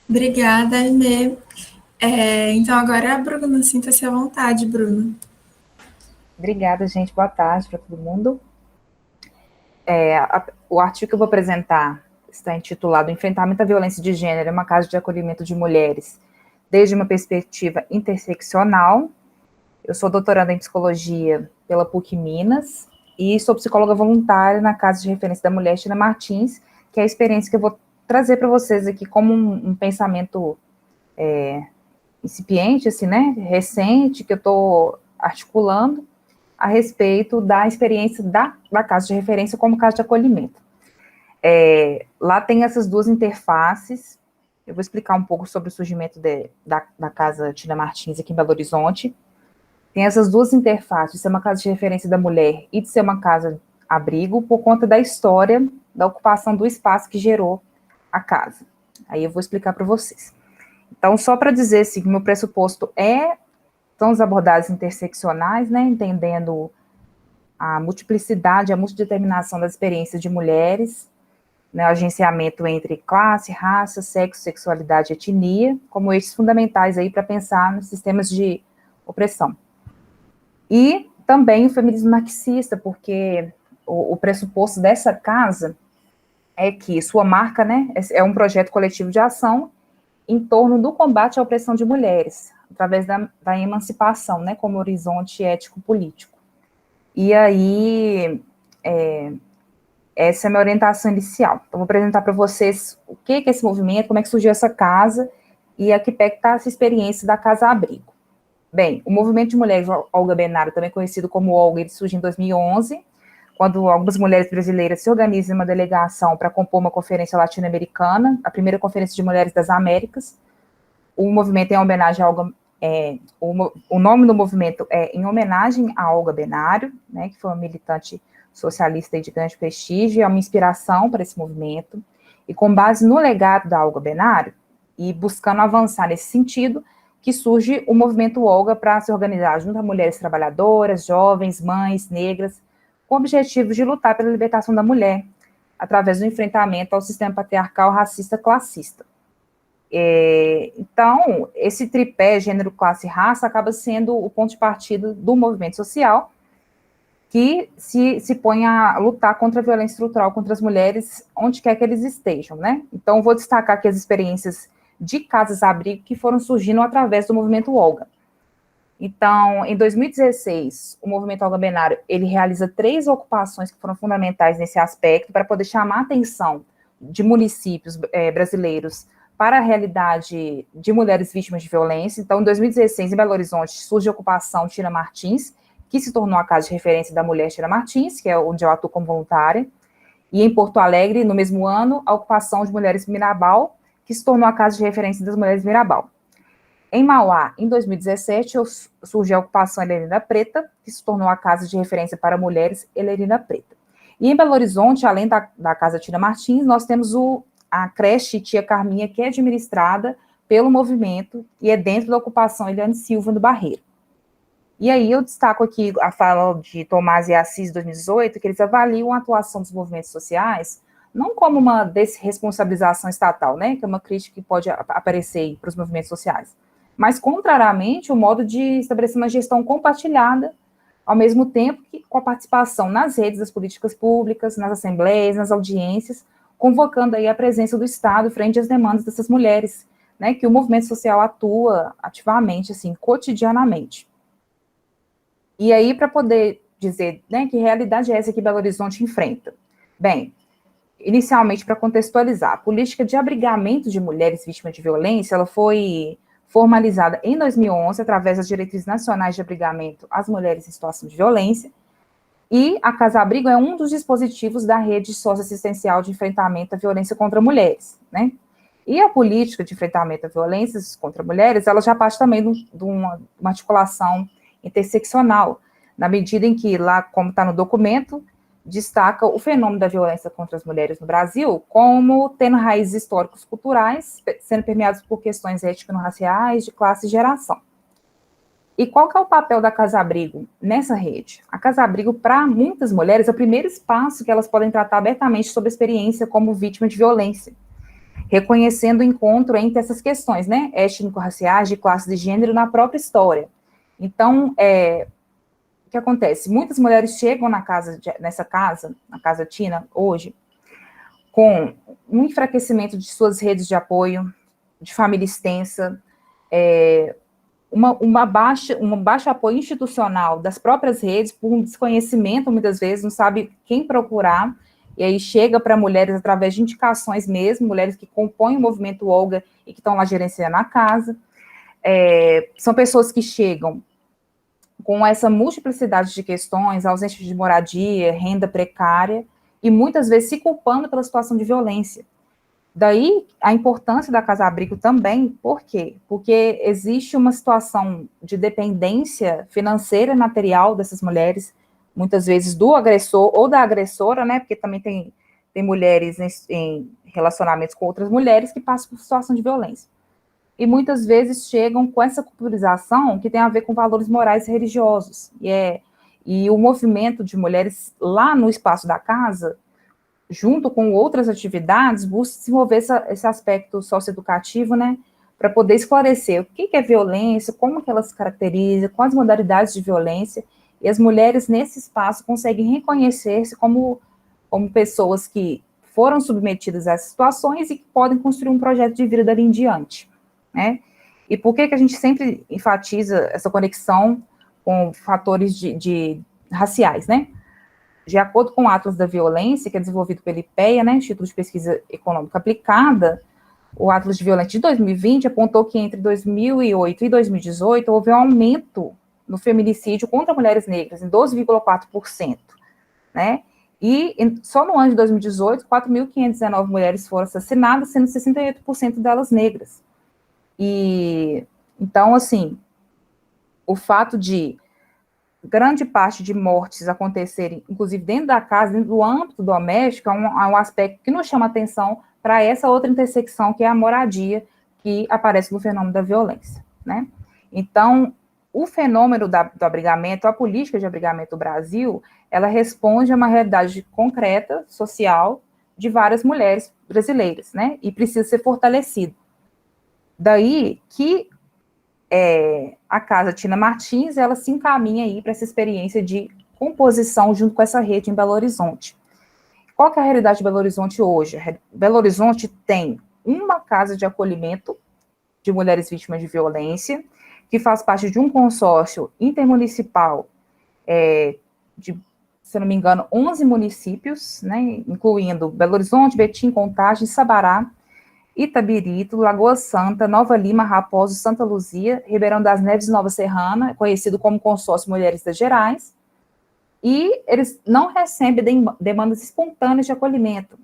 Obrigada, Aimee. Então, agora, Bruno, sinta-se à vontade, Bruno. Obrigada, gente. Boa tarde para todo mundo. O artigo que eu vou apresentar está intitulado Enfrentamento à Violência de Gênero em uma Casa de Acolhimento de Mulheres, desde uma perspectiva interseccional. Eu sou doutoranda em Psicologia pela PUC Minas e sou psicóloga voluntária na Casa de Referência da Mulher, Tina Martins, que é a experiência que eu vou trazer para vocês aqui como um pensamento incipiente, assim, né, recente, que eu estou articulando a respeito da experiência da Casa de Referência como casa de acolhimento. Lá tem essas duas interfaces. Eu vou explicar um pouco sobre o surgimento da Casa Tina Martins aqui em Belo Horizonte. Tem essas duas interfaces, de ser uma casa de referência da mulher e de ser uma casa-abrigo, por conta da história da ocupação do espaço que gerou a casa. Aí eu vou explicar para vocês. Então, só para dizer assim, que meu pressuposto são as abordagens interseccionais, né, entendendo a multiplicidade, a multideterminação das experiências de mulheres, né, o agenciamento entre classe, raça, sexo, sexualidade e etnia, como eixos fundamentais aí para pensar nos sistemas de opressão. E também o feminismo marxista, porque o pressuposto dessa casa é que sua marca, né, é um projeto coletivo de ação em torno do combate à opressão de mulheres, através da emancipação, né, como horizonte ético-político. E aí, essa é a minha orientação inicial. Então, vou apresentar para vocês o que é esse movimento, como é que surgiu essa casa, e a que pé que está essa experiência da Casa-Abrigo. Bem, o movimento de mulheres Olga Benário, também conhecido como Olga, ele surge em 2011, quando algumas mulheres brasileiras se organizam em uma delegação para compor uma conferência latino-americana, a primeira conferência de mulheres das Américas. O movimento é em homenagem a Olga, o nome do movimento é em homenagem a Olga Benário, né, que foi uma militante socialista de grande prestígio, é uma inspiração para esse movimento, e com base no legado da Olga Benário, e buscando avançar nesse sentido, que surge o movimento Olga para se organizar junto a mulheres trabalhadoras, jovens, mães, negras, com o objetivo de lutar pela libertação da mulher, através do enfrentamento ao sistema patriarcal, racista, classista. Então, esse tripé, gênero, classe e raça, acaba sendo o ponto de partida do movimento social, que se põe a lutar contra a violência estrutural contra as mulheres, onde quer que eles estejam, né? Então, vou destacar aqui as experiências de casas-abrigo que foram surgindo através do movimento Olga. Então, em 2016, o movimento Olga Benário, ele realiza 3 ocupações que foram fundamentais nesse aspecto, para poder chamar a atenção de municípios brasileiros para a realidade de mulheres vítimas de violência. Então, em 2016, em Belo Horizonte, surge a ocupação Tina Martins, que se tornou a casa de referência da mulher Tina Martins, que é onde eu atuo como voluntária. E em Porto Alegre, no mesmo ano, a ocupação de mulheres Mirabal, que se tornou a casa de referência das mulheres Mirabal. Em Mauá, em 2017, surgiu a ocupação Helerina Preta, que se tornou a casa de referência para mulheres Helerina Preta. E em Belo Horizonte, além da casa Tina Martins, nós temos a creche Tia Carminha, que é administrada pelo movimento e é dentro da ocupação Eliane Silva, no Barreiro. E aí eu destaco aqui a fala de Tomás e Assis, de 2018, que eles avaliam a atuação dos movimentos sociais não como uma desresponsabilização estatal, né, que é uma crítica que pode aparecer para os movimentos sociais, mas, contrariamente, o modo de estabelecer uma gestão compartilhada, ao mesmo tempo que com a participação nas redes das políticas públicas, nas assembleias, nas audiências, convocando aí a presença do Estado frente às demandas dessas mulheres, né, que o movimento social atua ativamente, assim, cotidianamente. E aí, para poder dizer, né, que realidade é essa que Belo Horizonte enfrenta? Bem, inicialmente, para contextualizar, a política de abrigamento de mulheres vítimas de violência, ela foi formalizada em 2011, através das diretrizes nacionais de abrigamento às mulheres em situação de violência, e a Casa Abrigo é um dos dispositivos da rede socioassistencial de enfrentamento à violência contra mulheres, né? E a política de enfrentamento à violência contra mulheres, ela já parte também de uma articulação interseccional, na medida em que lá, como está no documento, destaca o fenômeno da violência contra as mulheres no Brasil como tendo raízes históricos culturais, sendo permeados por questões étnico-raciais, de classe e geração. E qual que é o papel da Casa-Abrigo nessa rede? A Casa-Abrigo, para muitas mulheres, é o primeiro espaço que elas podem tratar abertamente sobre a experiência como vítima de violência, reconhecendo o encontro entre essas questões, né, étnico-raciais, de classe de gênero, na própria história. Então, o que acontece? Muitas mulheres chegam na Casa Tina, hoje, com um enfraquecimento de suas redes de apoio, de família extensa, um baixo apoio institucional das próprias redes, por um desconhecimento, muitas vezes, não sabe quem procurar, e aí chega para mulheres através de indicações mesmo, mulheres que compõem o movimento Olga e que estão lá gerenciando a casa. São pessoas que chegam com essa multiplicidade de questões, ausência de moradia, renda precária, e muitas vezes se culpando pela situação de violência. Daí a importância da Casa-Abrigo também, por quê? Porque existe uma situação de dependência financeira e material dessas mulheres, muitas vezes do agressor ou da agressora, né? Porque também tem mulheres em relacionamentos com outras mulheres que passam por situação de violência. E muitas vezes chegam com essa culpabilização que tem a ver com valores morais e religiosos. E o movimento de mulheres lá no espaço da casa, junto com outras atividades, busca desenvolver esse aspecto socioeducativo, né, para poder esclarecer o que é violência, como que ela se caracteriza, quais modalidades de violência, e as mulheres nesse espaço conseguem reconhecer-se como pessoas que foram submetidas a essas situações e que podem construir um projeto de vida dali em diante, né? E por que a gente sempre enfatiza essa conexão com fatores raciais, né? De acordo com o Atlas da Violência, que é desenvolvido pelo IPEA, né, Instituto de Pesquisa Econômica Aplicada, o Atlas de Violência de 2020 apontou que entre 2008 e 2018 houve um aumento no feminicídio contra mulheres negras, em 12,4%, né? E só no ano de 2018, 4.519 mulheres foram assassinadas, sendo 68% delas negras. E, então, assim, o fato de grande parte de mortes acontecerem, inclusive dentro da casa, dentro do âmbito doméstico, é um aspecto que nos chama atenção para essa outra intersecção, que é a moradia, que aparece no fenômeno da violência, né? Então, o fenômeno do abrigamento, a política de abrigamento do Brasil, ela responde a uma realidade concreta, social, de várias mulheres brasileiras, né? E precisa ser fortalecido. Daí que a Casa Tina Martins, ela se encaminha aí para essa experiência de composição junto com essa rede em Belo Horizonte. Qual que é a realidade de Belo Horizonte hoje? Belo Horizonte tem uma casa de acolhimento de mulheres vítimas de violência, que faz parte de um consórcio intermunicipal de, se não me engano, 11 municípios, né, incluindo Belo Horizonte, Betim, Contagem, Sabará, Itabirito, Lagoa Santa, Nova Lima, Raposo, Santa Luzia, Ribeirão das Neves e Nova Serrana, conhecido como Consórcio Mulheres das Gerais, e eles não recebem demandas espontâneas de acolhimento,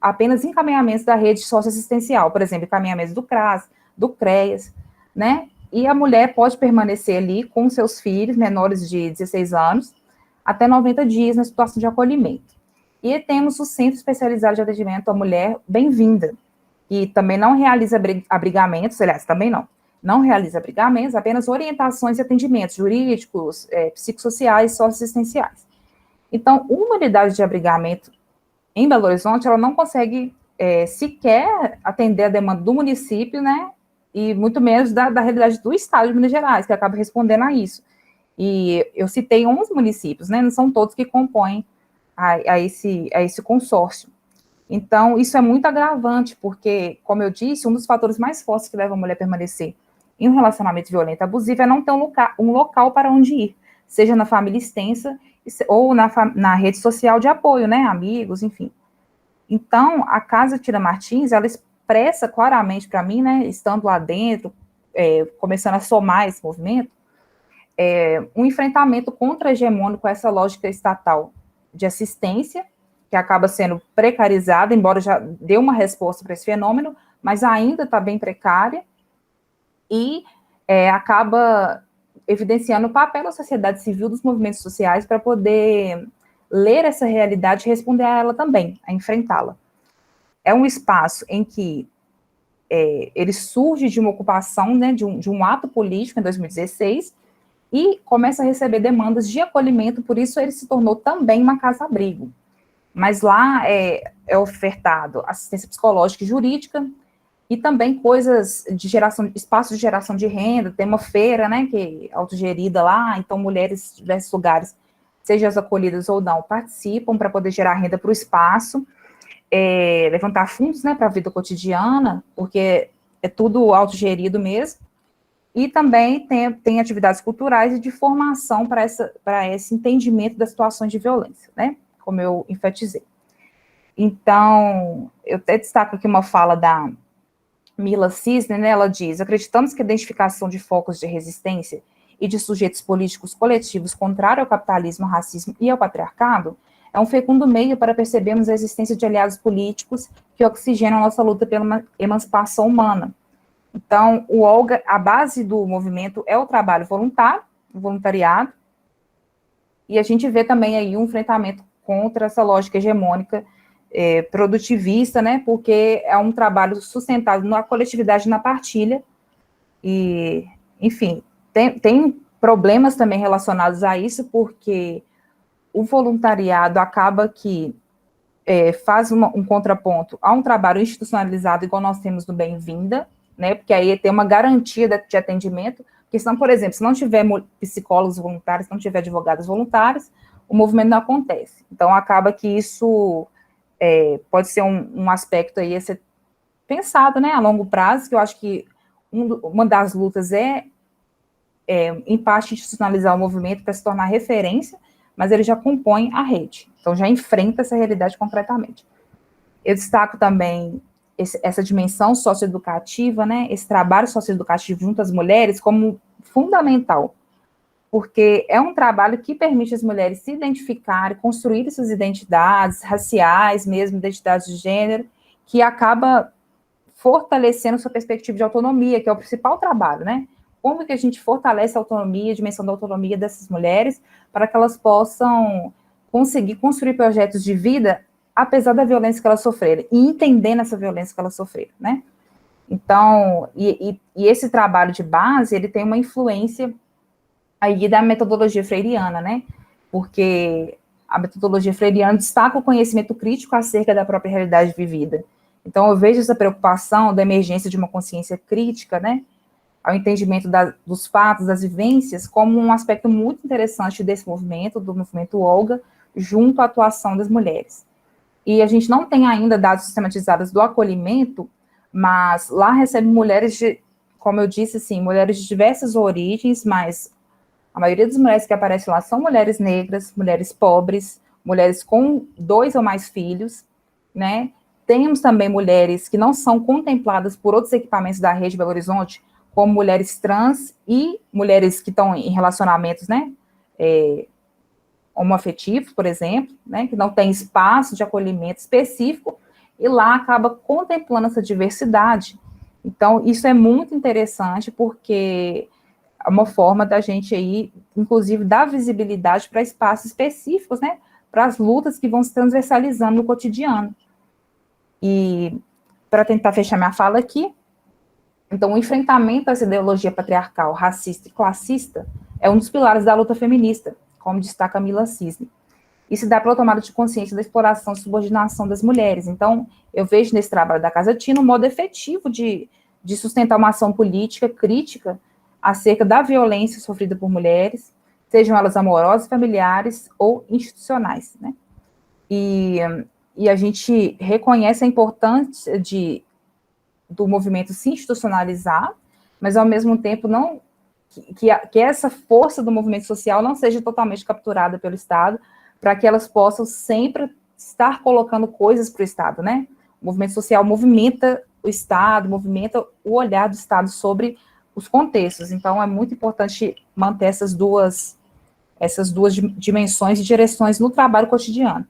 apenas encaminhamentos da rede socioassistencial, por exemplo, encaminhamentos do CRAS, do CREAS, né, e a mulher pode permanecer ali com seus filhos menores de 16 anos até 90 dias na situação de acolhimento. E temos o Centro Especializado de Atendimento à Mulher Bem-vinda, que também não realiza abrigamentos, aliás, também não realiza abrigamentos, apenas orientações e atendimentos jurídicos, psicossociais, socioassistenciais. Então, uma unidade de abrigamento em Belo Horizonte, ela não consegue sequer atender a demanda do município, né, e muito menos da realidade do estado de Minas Gerais, que acaba respondendo a isso. E eu citei 11 municípios, né, não são todos que compõem a esse consórcio. Então, isso é muito agravante, porque, como eu disse, um dos fatores mais fortes que leva a mulher a permanecer em um relacionamento violento e abusivo é não ter um local para onde ir, seja na família extensa ou na rede social de apoio, né, amigos, enfim. Então, a Casa Tina Martins, ela expressa claramente para mim, né, estando lá dentro, começando a somar esse movimento, um enfrentamento contra-hegemônico a essa lógica estatal de assistência, que acaba sendo precarizada, embora já dê uma resposta para esse fenômeno, mas ainda está bem precária, e acaba evidenciando o papel da sociedade civil, dos movimentos sociais, para poder ler essa realidade e responder a ela também, a enfrentá-la. É um espaço em que ele surge de uma ocupação, né, de um ato político em 2016 e começa a receber demandas de acolhimento, por isso ele se tornou também uma casa-abrigo. Mas lá é ofertado assistência psicológica e jurídica e também coisas de geração, espaços de geração de renda, tem uma feira, né, que é autogerida lá, então mulheres de diversos lugares, sejam as acolhidas ou não, participam para poder gerar renda para o espaço, levantar fundos, né, para a vida cotidiana, porque é tudo autogerido mesmo, e também tem atividades culturais e de formação para esse entendimento das situações de violência, né, como eu enfatizei. Então, eu até destaco aqui uma fala da Mila Cisne, né, ela diz: acreditamos que a identificação de focos de resistência e de sujeitos políticos coletivos contrários ao capitalismo, ao racismo e ao patriarcado é um fecundo meio para percebermos a existência de aliados políticos que oxigenam a nossa luta pela emancipação humana. Então, o Olga, a base do movimento é o trabalho voluntário, o voluntariado, e a gente vê também aí um enfrentamento contra essa lógica hegemônica produtivista, né, porque é um trabalho sustentado na coletividade, na partilha, e, enfim, tem problemas também relacionados a isso, porque o voluntariado acaba que faz um contraponto a um trabalho institucionalizado, igual nós temos no Bem-vinda, né, porque aí tem uma garantia de atendimento, porque senão, por exemplo, se não tiver psicólogos voluntários, se não tiver advogados voluntários, o movimento não acontece. Então, acaba que isso pode ser um aspecto aí a ser pensado, né, a longo prazo, que eu acho que uma das lutas em parte, institucionalizar o movimento para se tornar referência, mas ele já compõe a rede, então já enfrenta essa realidade concretamente. Eu destaco também essa dimensão socioeducativa, né, esse trabalho socioeducativo junto às mulheres como fundamental, porque é um trabalho que permite às mulheres se identificarem, construir suas identidades raciais, mesmo identidades de gênero, que acaba fortalecendo sua perspectiva de autonomia, que é o principal trabalho, né? Como que a gente fortalece a autonomia, a dimensão da autonomia dessas mulheres, para que elas possam conseguir construir projetos de vida, apesar da violência que elas sofreram, e entendendo essa violência que elas sofreram, né? Então, e esse trabalho de base, ele tem uma influência aí da metodologia freiriana, né? Porque a metodologia freiriana destaca o conhecimento crítico acerca da própria realidade vivida. Então, eu vejo essa preocupação da emergência de uma consciência crítica, né, ao entendimento dos fatos, das vivências, como um aspecto muito interessante desse movimento, do movimento Olga, junto à atuação das mulheres. E a gente não tem ainda dados sistematizados do acolhimento, mas lá recebe mulheres como eu disse, assim, mulheres de diversas origens, mas a maioria das mulheres que aparecem lá são mulheres negras, mulheres pobres, mulheres com 2 ou mais filhos, né? Temos também mulheres que não são contempladas por outros equipamentos da rede Belo Horizonte, como mulheres trans e mulheres que estão em relacionamentos, né, homoafetivos, por exemplo, né, que não tem espaço de acolhimento específico, e lá acaba contemplando essa diversidade. Então, isso é muito interessante, porque é uma forma da gente aí, inclusive, dar visibilidade para espaços específicos, né, para as lutas que vão se transversalizando no cotidiano. E, para tentar fechar minha fala aqui, então, o enfrentamento a essa ideologia patriarcal, racista e classista é um dos pilares da luta feminista, como destaca Mila Cisne. E se dá pela tomada de consciência da exploração e subordinação das mulheres. Então, eu vejo nesse trabalho da Casa Tina um modo efetivo de sustentar uma ação política crítica acerca da violência sofrida por mulheres, sejam elas amorosas, familiares ou institucionais, né? E a gente reconhece a importância do movimento se institucionalizar, mas, ao mesmo tempo, não que essa força do movimento social não seja totalmente capturada pelo Estado, para que elas possam sempre estar colocando coisas para o Estado, né? O movimento social movimenta o Estado, movimenta o olhar do Estado sobre os contextos. Então, é muito importante manter essas duas dimensões e direções no trabalho cotidiano.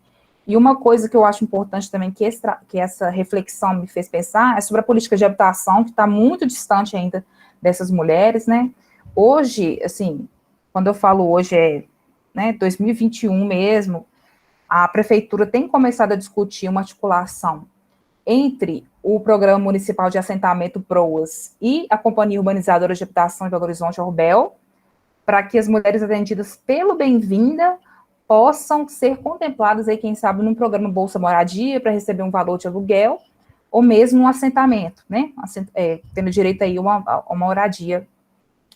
E uma coisa que eu acho importante também, que essa reflexão me fez pensar, é sobre a política de habitação, que está muito distante ainda dessas mulheres, né? Hoje, assim, quando eu falo hoje, 2021 mesmo, a prefeitura tem começado a discutir uma articulação entre o Programa Municipal de Assentamento PROAS e a Companhia Urbanizadora de Habitação de Belo Horizonte, Orbel, para que as mulheres atendidas pelo Bem-vinda possam ser contempladas aí, quem sabe, num programa Bolsa Moradia, para receber um valor de aluguel, ou mesmo um assentamento, né? Tendo direito aí a uma moradia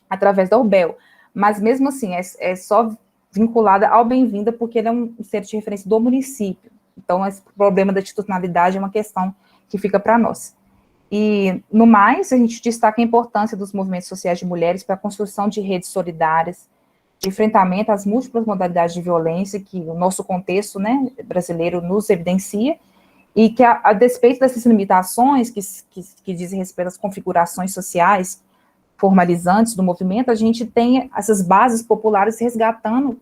através da UBEL. Mas mesmo assim, é só vinculada ao Bem-vinda, porque ele é um centro de referência do município. Então, esse problema da institucionalidade é uma questão que fica para nós. E, no mais, a gente destaca a importância dos movimentos sociais de mulheres para a construção de redes solidárias, de enfrentamento às múltiplas modalidades de violência que o nosso contexto, né, brasileiro nos evidencia, e que, a despeito dessas limitações que dizem respeito às configurações sociais formalizantes do movimento, a gente tem essas bases populares resgatando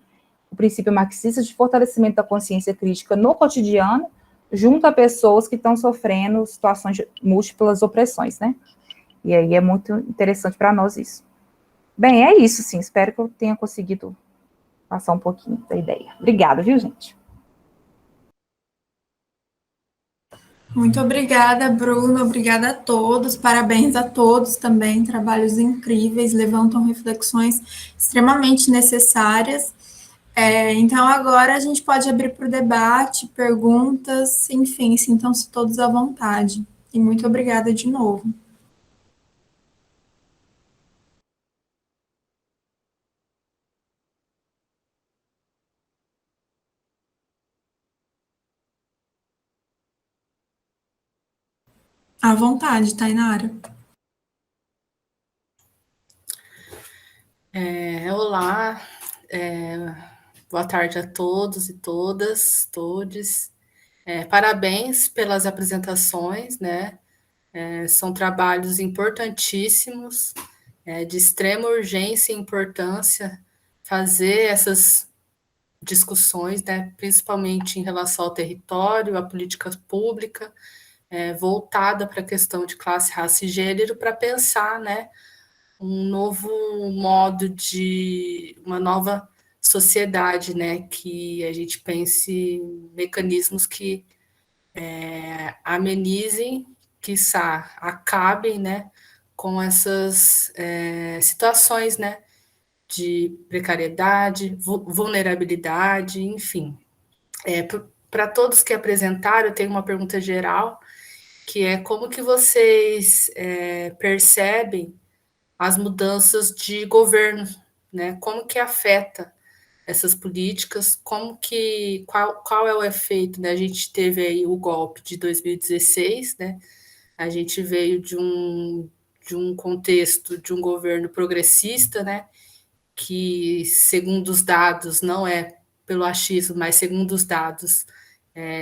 o princípio marxista de fortalecimento da consciência crítica no cotidiano, junto a pessoas que estão sofrendo situações de múltiplas opressões, né? E aí é muito interessante para nós isso. Bem, é isso, sim. Espero que eu tenha conseguido passar um pouquinho da ideia. Obrigada, viu, gente? Muito obrigada, Bruno. Obrigada a todos. Parabéns a todos também. Trabalhos incríveis, levantam reflexões extremamente necessárias. Então, agora a gente pode abrir para o debate, perguntas, enfim, sintam-se todos à vontade. E muito obrigada de novo. À vontade, Tainara. Olá, boa tarde a todos e todas, todes. Parabéns pelas apresentações, né? São trabalhos importantíssimos, de extrema urgência e importância fazer essas discussões, né? Principalmente em relação ao território, à política pública, voltada para a questão de classe, raça e gênero, para pensar, né? Um novo modo de uma nova sociedade, né? Que a gente pense mecanismos que amenizem, quiçá acabem, né? Com essas situações, né? De precariedade, vulnerabilidade, enfim. Para todos que apresentaram, eu tenho uma pergunta geral, que é como que vocês percebem as mudanças de governo, né? Como que afeta essas políticas, qual é o efeito, né? A gente teve aí o golpe de 2016, né? A gente veio de um contexto de um governo progressista, né? Que, segundo os dados, não é pelo achismo, mas segundo os dados,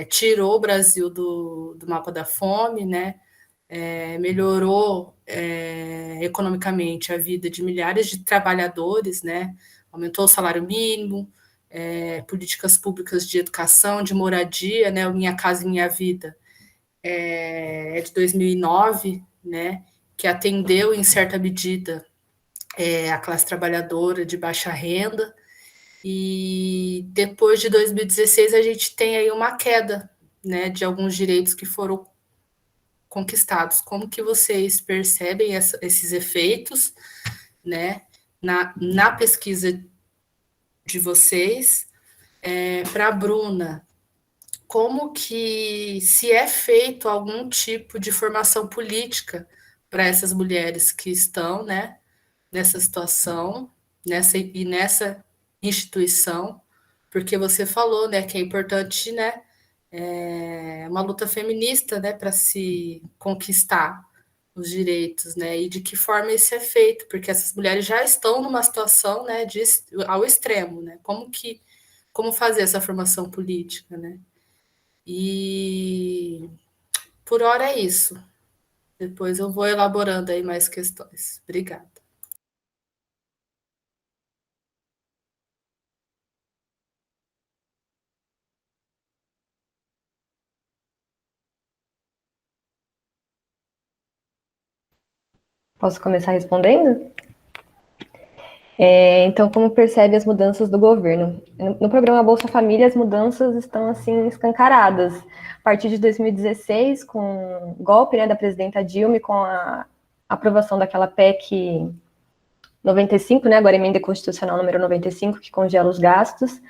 tirou o Brasil do mapa da fome, né? Melhorou economicamente a vida de milhares de trabalhadores, né? Aumentou o salário mínimo, políticas públicas de educação, de moradia, né? O Minha Casa Minha Vida é de 2009, né? Que atendeu em certa medida a classe trabalhadora de baixa renda. E depois de 2016 a gente tem aí uma queda, né? De alguns direitos que foram conquistados. Como que vocês percebem esses efeitos, né, na pesquisa de vocês? Para a Bruna, como que se é feito algum tipo de formação política para essas mulheres que estão, né, nessa situação, nessa instituição? Porque você falou, né, que é importante, né, uma luta feminista, né, para se conquistar os direitos, né, e de que forma isso é feito, porque essas mulheres já estão numa situação, né, ao extremo, né, como fazer essa formação política, né, e por hora é isso, depois eu vou elaborando aí mais questões. Obrigada. Posso começar respondendo? Então, como percebe as mudanças do governo? No programa Bolsa Família, as mudanças estão, assim, escancaradas. A partir de 2016, com o golpe, né, da presidenta Dilma e com a aprovação daquela PEC 95, né, agora emenda constitucional número 95, que congela os gastos,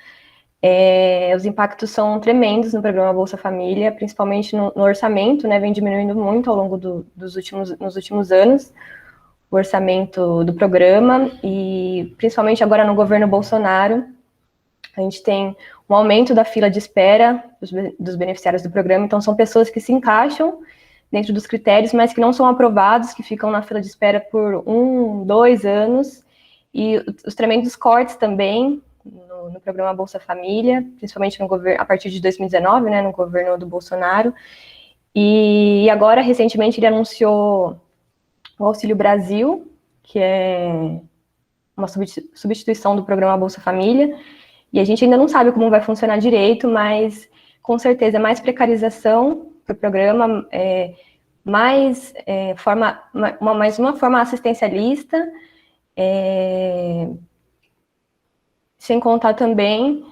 os impactos são tremendos no programa Bolsa Família, principalmente no orçamento, né, vem diminuindo muito ao longo nos últimos anos, o orçamento do programa, e principalmente agora no governo Bolsonaro, a gente tem um aumento da fila de espera dos beneficiários do programa, então são pessoas que se encaixam dentro dos critérios, mas que não são aprovados, que ficam na fila de espera por 1, 2 anos, e os tremendos cortes também no programa Bolsa Família, principalmente no governo, a partir de 2019, né, no governo do Bolsonaro, e agora, recentemente, ele anunciou o Auxílio Brasil, que é uma substituição do programa Bolsa Família, e a gente ainda não sabe como vai funcionar direito, mas com certeza é mais precarização para o programa, mais uma forma assistencialista, sem contar também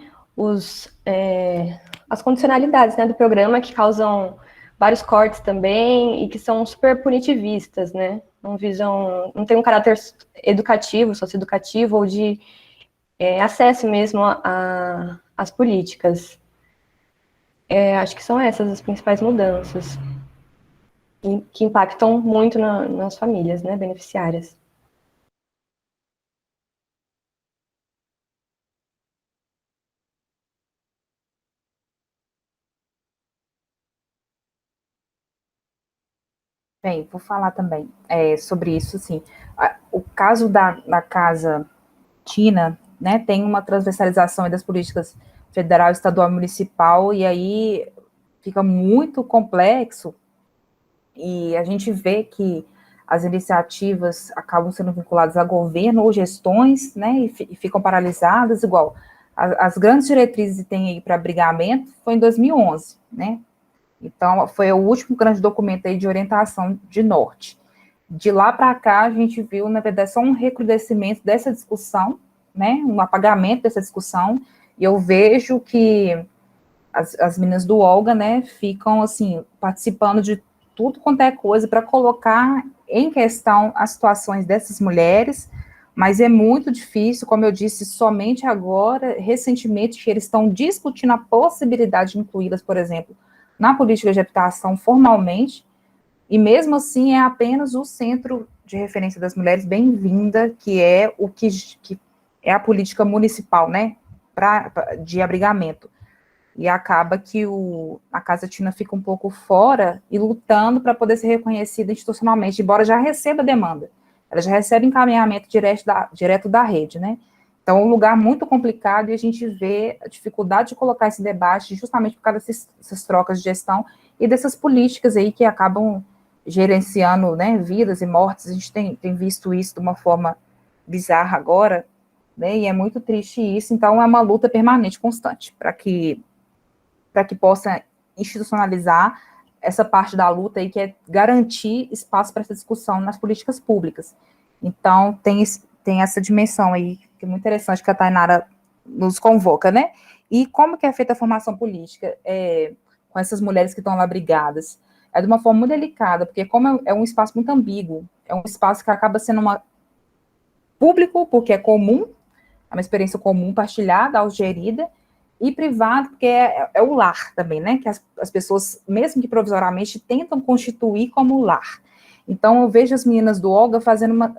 as condicionalidades, né, do programa, que causam vários cortes também e que são super punitivistas, né? Não tem um caráter educativo, socioeducativo ou de acesso mesmo às políticas. Acho que são essas as principais mudanças que impactam muito nas famílias, né, beneficiárias. Bem, vou falar também sobre isso, assim, o caso da Casa Tina, né, tem uma transversalização das políticas federal, estadual e municipal, e aí fica muito complexo, e a gente vê que as iniciativas acabam sendo vinculadas a governo ou gestões, né, e ficam paralisadas, igual as grandes diretrizes que tem aí para abrigamento foi em 2011, né, então foi o último grande documento aí de orientação de norte. De lá para cá, a gente viu, na verdade, só um recrudescimento dessa discussão, né, um apagamento dessa discussão, e eu vejo que as meninas do Olga, né, ficam, assim, participando de tudo quanto é coisa para colocar em questão as situações dessas mulheres, mas é muito difícil, como eu disse, somente agora, recentemente, que eles estão discutindo a possibilidade de incluí-las, por exemplo, na política de habitação formalmente, e mesmo assim é apenas o centro de referência das mulheres bem-vinda, que é o que é a política municipal, né, de abrigamento. E acaba que a Casa Tina fica um pouco fora e lutando para poder ser reconhecida institucionalmente, embora já receba demanda. Ela já recebe encaminhamento direto da rede, né? Então, é um lugar muito complicado e a gente vê a dificuldade de colocar esse debate justamente por causa dessas trocas de gestão e dessas políticas aí que acabam gerenciando, né, vidas e mortes. A gente tem visto isso de uma forma bizarra agora, né, e é muito triste isso. Então, é uma luta permanente, constante, para que possa institucionalizar essa parte da luta aí, que é garantir espaço para essa discussão nas políticas públicas. Então, tem essa dimensão aí, que é muito interessante, que a Tainara nos convoca, né? E como que é feita a formação política com essas mulheres que estão lá brigadas? É de uma forma muito delicada, porque como é um espaço muito ambíguo, é um espaço que acaba sendo público, porque é comum, é uma experiência comum, partilhada, autogerida, e privado, porque é o lar também, né? Que as pessoas, mesmo que provisoriamente, tentam constituir como lar. Então, eu vejo as meninas do Olga fazendo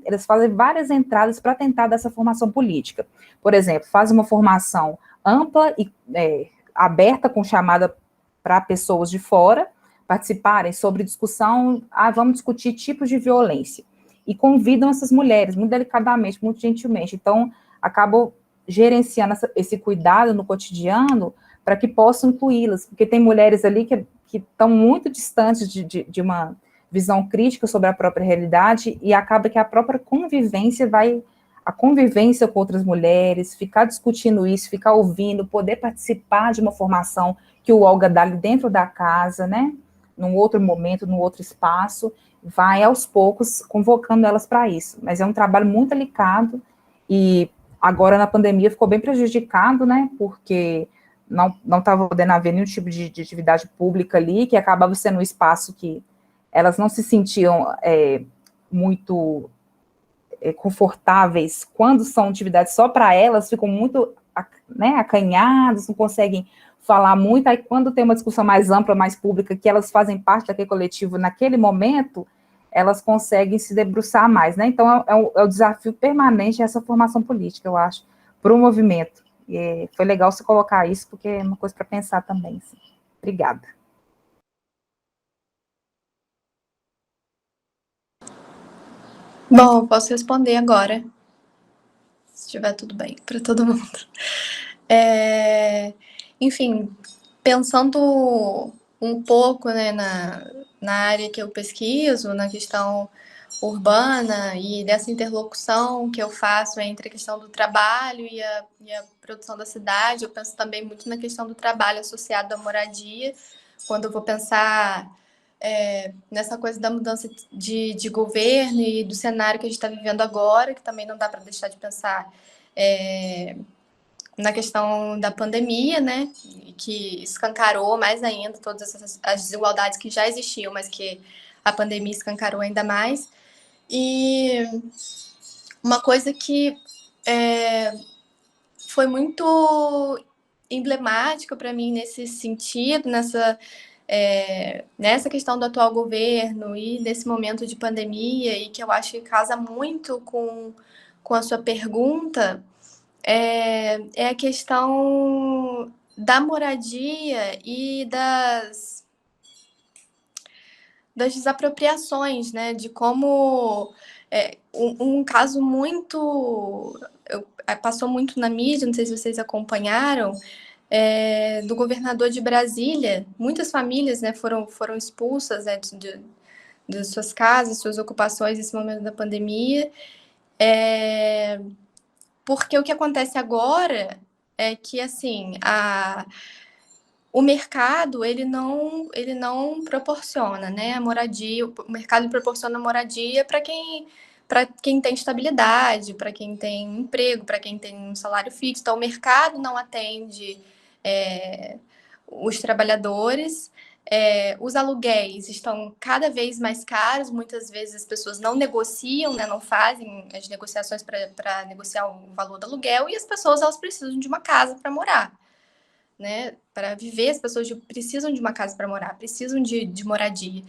elas fazem várias entradas para tentar dessa formação política. Por exemplo, faz uma formação ampla e aberta, com chamada para pessoas de fora participarem sobre discussão, vamos discutir tipos de violência. E convidam essas mulheres, muito delicadamente, muito gentilmente. Então, acabam gerenciando esse cuidado no cotidiano para que possam incluí-las, porque tem mulheres ali que estão muito distantes de uma visão crítica sobre a própria realidade, e acaba que a própria convivência a convivência com outras mulheres, ficar discutindo isso, ficar ouvindo, poder participar de uma formação que o Olga dá ali dentro da casa, né, num outro momento, num outro espaço, vai aos poucos convocando elas para isso, mas é um trabalho muito delicado e agora na pandemia ficou bem prejudicado, né, porque não estava podendo haver nenhum tipo de atividade pública ali, que acabava sendo um espaço que elas não se sentiam muito confortáveis quando são atividades só para elas, ficam muito, né, acanhadas, não conseguem falar muito, aí quando tem uma discussão mais ampla, mais pública, que elas fazem parte daquele coletivo naquele momento, elas conseguem se debruçar mais, né? Então, é o desafio permanente essa formação política, eu acho, para o movimento. E foi legal você colocar isso, porque é uma coisa para pensar também. Assim. Obrigada. Bom, eu posso responder agora, se estiver tudo bem para todo mundo. Enfim, pensando um pouco, né, na área que eu pesquiso, na questão urbana e dessa interlocução que eu faço entre a questão do trabalho e a produção da cidade, eu penso também muito na questão do trabalho associado à moradia, quando eu vou pensar nessa coisa da mudança de governo e do cenário que a gente está vivendo agora, que também não dá para deixar de pensar na questão da pandemia, né, que escancarou mais ainda todas as desigualdades que já existiam, mas que a pandemia escancarou ainda mais. E uma coisa que foi muito emblemática para mim nesse sentido, nessa questão do atual governo e nesse momento de pandemia, e que eu acho que casa muito com a sua pergunta, é a questão da moradia e das desapropriações, né? De como um caso muito passou muito na mídia, não sei se vocês acompanharam, do governador de Brasília. Muitas famílias, né, foram expulsas, né, de suas casas, suas ocupações nesse momento da pandemia. Porque o que acontece agora é que, assim, o mercado, ele não proporciona, né, a moradia, o mercado proporciona moradia para quem tem estabilidade, para quem tem emprego, para quem tem um salário fixo. Então, o mercado não atende os trabalhadores. Os aluguéis estão cada vez mais caros, muitas vezes as pessoas não negociam, né, não fazem as negociações para negociar o valor do aluguel, e as pessoas elas precisam de uma casa para morar. Né, para viver, as pessoas precisam de uma casa para morar, precisam de moradia.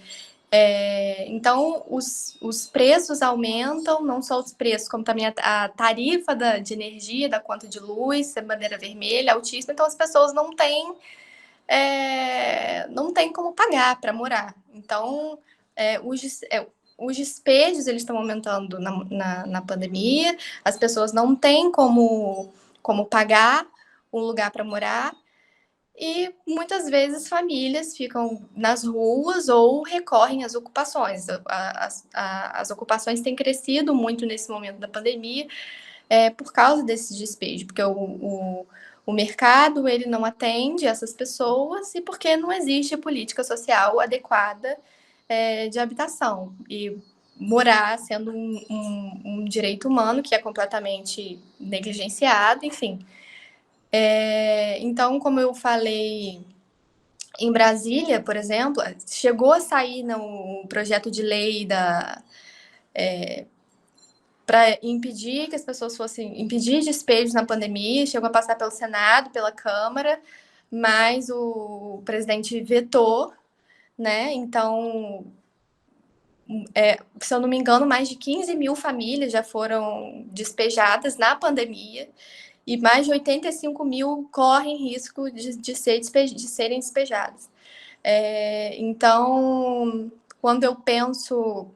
Então, os preços aumentam, não só os preços, como também a tarifa de energia, da conta de luz, bandeira vermelha, altíssima. Então, as pessoas não têm como pagar para morar. Então, os despejos eles estão aumentando na pandemia, as pessoas não têm como pagar um lugar para morar, e muitas vezes famílias ficam nas ruas ou recorrem às ocupações. As ocupações têm crescido muito nesse momento da pandemia por causa desse despejo, porque o mercado ele não atende essas pessoas e porque não existe política social adequada de habitação. E morar sendo um direito humano que é completamente negligenciado, enfim. Então, como eu falei, em Brasília, por exemplo, chegou a sair no projeto de lei para impedir que as pessoas fossem impedir despejos na pandemia, chegou a passar pelo Senado, pela Câmara, mas o presidente vetou, né? Então, se eu não me engano, mais de 15 mil famílias já foram despejadas na pandemia. E mais de 85 mil correm risco de serem despejados. Então, quando eu penso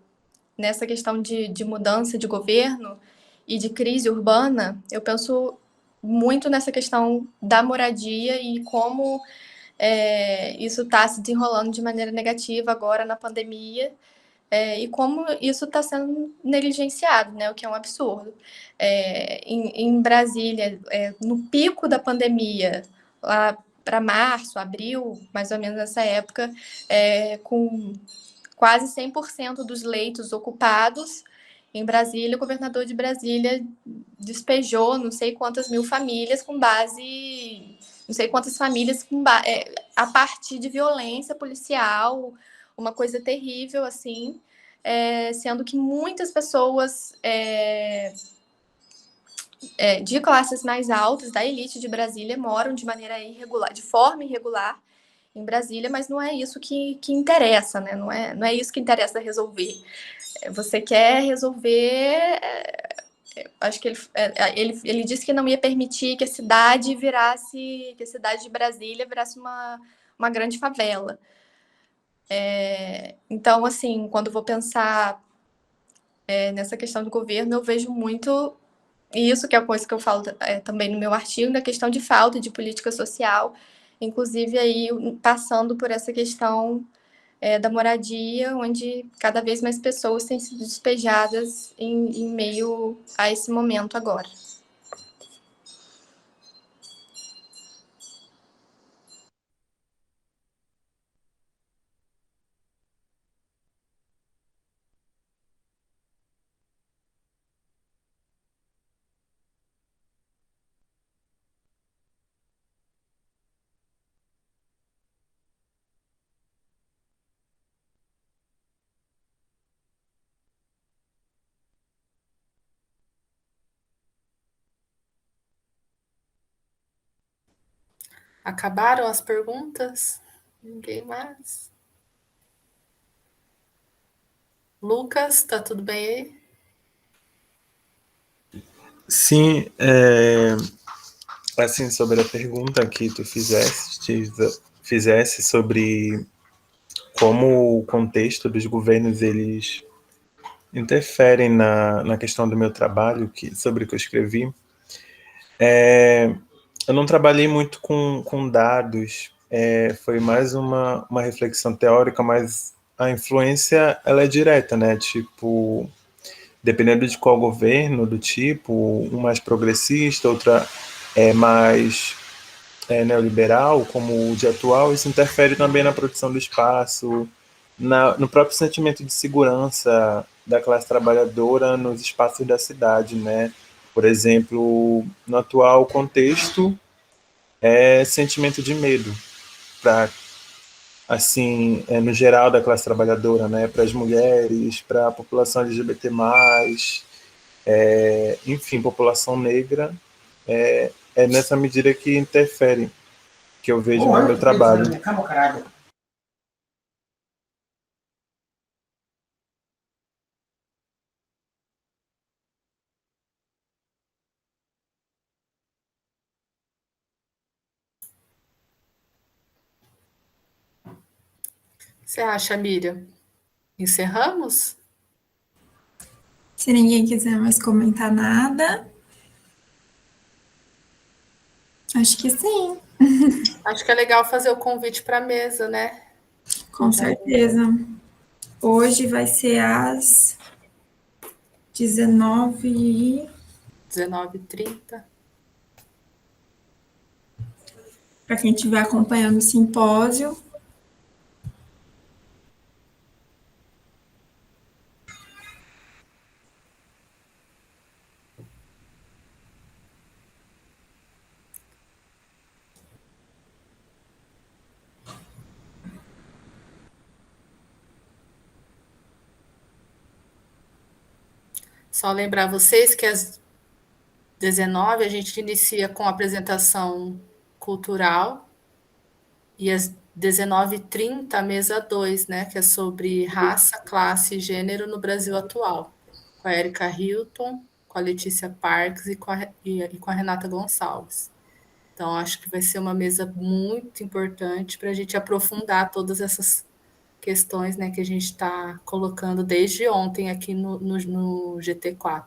nessa questão de mudança de governo e de crise urbana, eu penso muito nessa questão da moradia e como isso está se desenrolando de maneira negativa agora na pandemia. E como isso está sendo negligenciado, né? O que é um absurdo. Em Brasília, no pico da pandemia, lá para março, abril, mais ou menos nessa época, com quase 100% dos leitos ocupados. Em Brasília, o governador de Brasília despejou não sei quantas mil famílias com base, não sei quantas famílias a partir de violência policial, uma coisa terrível, assim, sendo que muitas pessoas de classes mais altas, da elite de Brasília, moram de maneira irregular, de forma irregular em Brasília, mas não é isso que interessa, né? Não é isso que interessa resolver. Você quer resolver. Acho que ele disse que não ia permitir que a cidade de Brasília virasse uma grande favela. Então, assim, quando vou pensar nessa questão do governo, eu vejo muito isso, que é a coisa que eu falo também no meu artigo, da questão de falta de política social, inclusive aí passando por essa questão da moradia, onde cada vez mais pessoas têm sido despejadas em meio a esse momento agora. Acabaram as perguntas? Ninguém mais? Lucas, tá tudo bem aí? Sim, assim, sobre a pergunta que tu fizesse sobre como o contexto dos governos, eles interferem na questão do meu trabalho, sobre o que eu escrevi. Eu não trabalhei muito com dados, foi mais uma reflexão teórica, mas a influência, ela é direta, né? Tipo, dependendo de qual governo, do tipo, um mais progressista, outra mais neoliberal, como o de atual, isso interfere também na produção do espaço, no próprio sentimento de segurança da classe trabalhadora nos espaços da cidade, né? Por exemplo, no atual contexto, sentimento de medo para, assim, no geral da classe trabalhadora, né? Para as mulheres, para a população LGBT+, enfim, população negra, é nessa medida que interfere, que eu vejo no meu trabalho. Você acha, Miriam? Encerramos? Se ninguém quiser mais comentar nada, acho que sim, Acho que é legal fazer o convite para a mesa, né? com certeza. Hoje vai ser às 19h. 19h30. Para quem estiver acompanhando o simpósio. Só lembrar vocês que às 19h a gente inicia com a apresentação cultural e às 19h30 a mesa 2, né, que é sobre raça, classe e gênero no Brasil atual, com a Erika Hilton, com a Letícia Parques e com a Renata Gonçalves. Então, acho que vai ser uma mesa muito importante para a gente aprofundar todas essas questões, né, que a gente está colocando desde ontem aqui no GT4.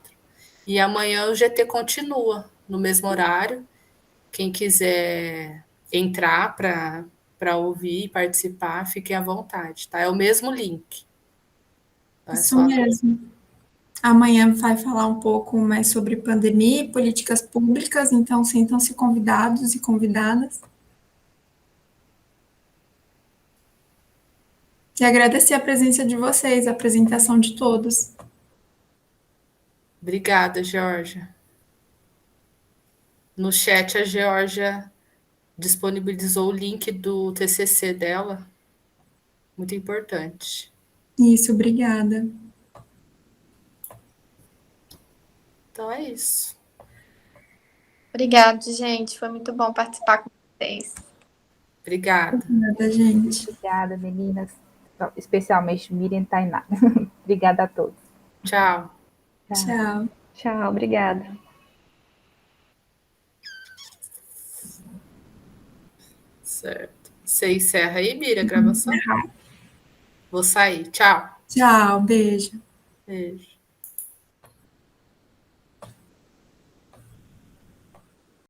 E amanhã o GT continua no mesmo horário. Quem quiser entrar para ouvir e participar, fiquem à vontade, tá? É o mesmo link. Então, Isso mesmo. Amanhã vai falar um pouco mais sobre pandemia e políticas públicas, então sintam-se convidados e convidadas. E agradecer a presença de vocês, a apresentação de todos. Obrigada, Georgia. No chat, a Georgia disponibilizou o link do TCC dela. Muito importante. Isso, obrigada. Então é isso. Obrigada, gente. Foi muito bom participar com vocês. Obrigada. Obrigada, gente. Obrigada, meninas. Especialmente Miriam e Tainá. Obrigada a todos. Tchau. Tchau. Tchau, obrigada. Certo. Você encerra aí, Miriam, a gravação? Vou sair. Tchau. Tchau, beijo. Beijo.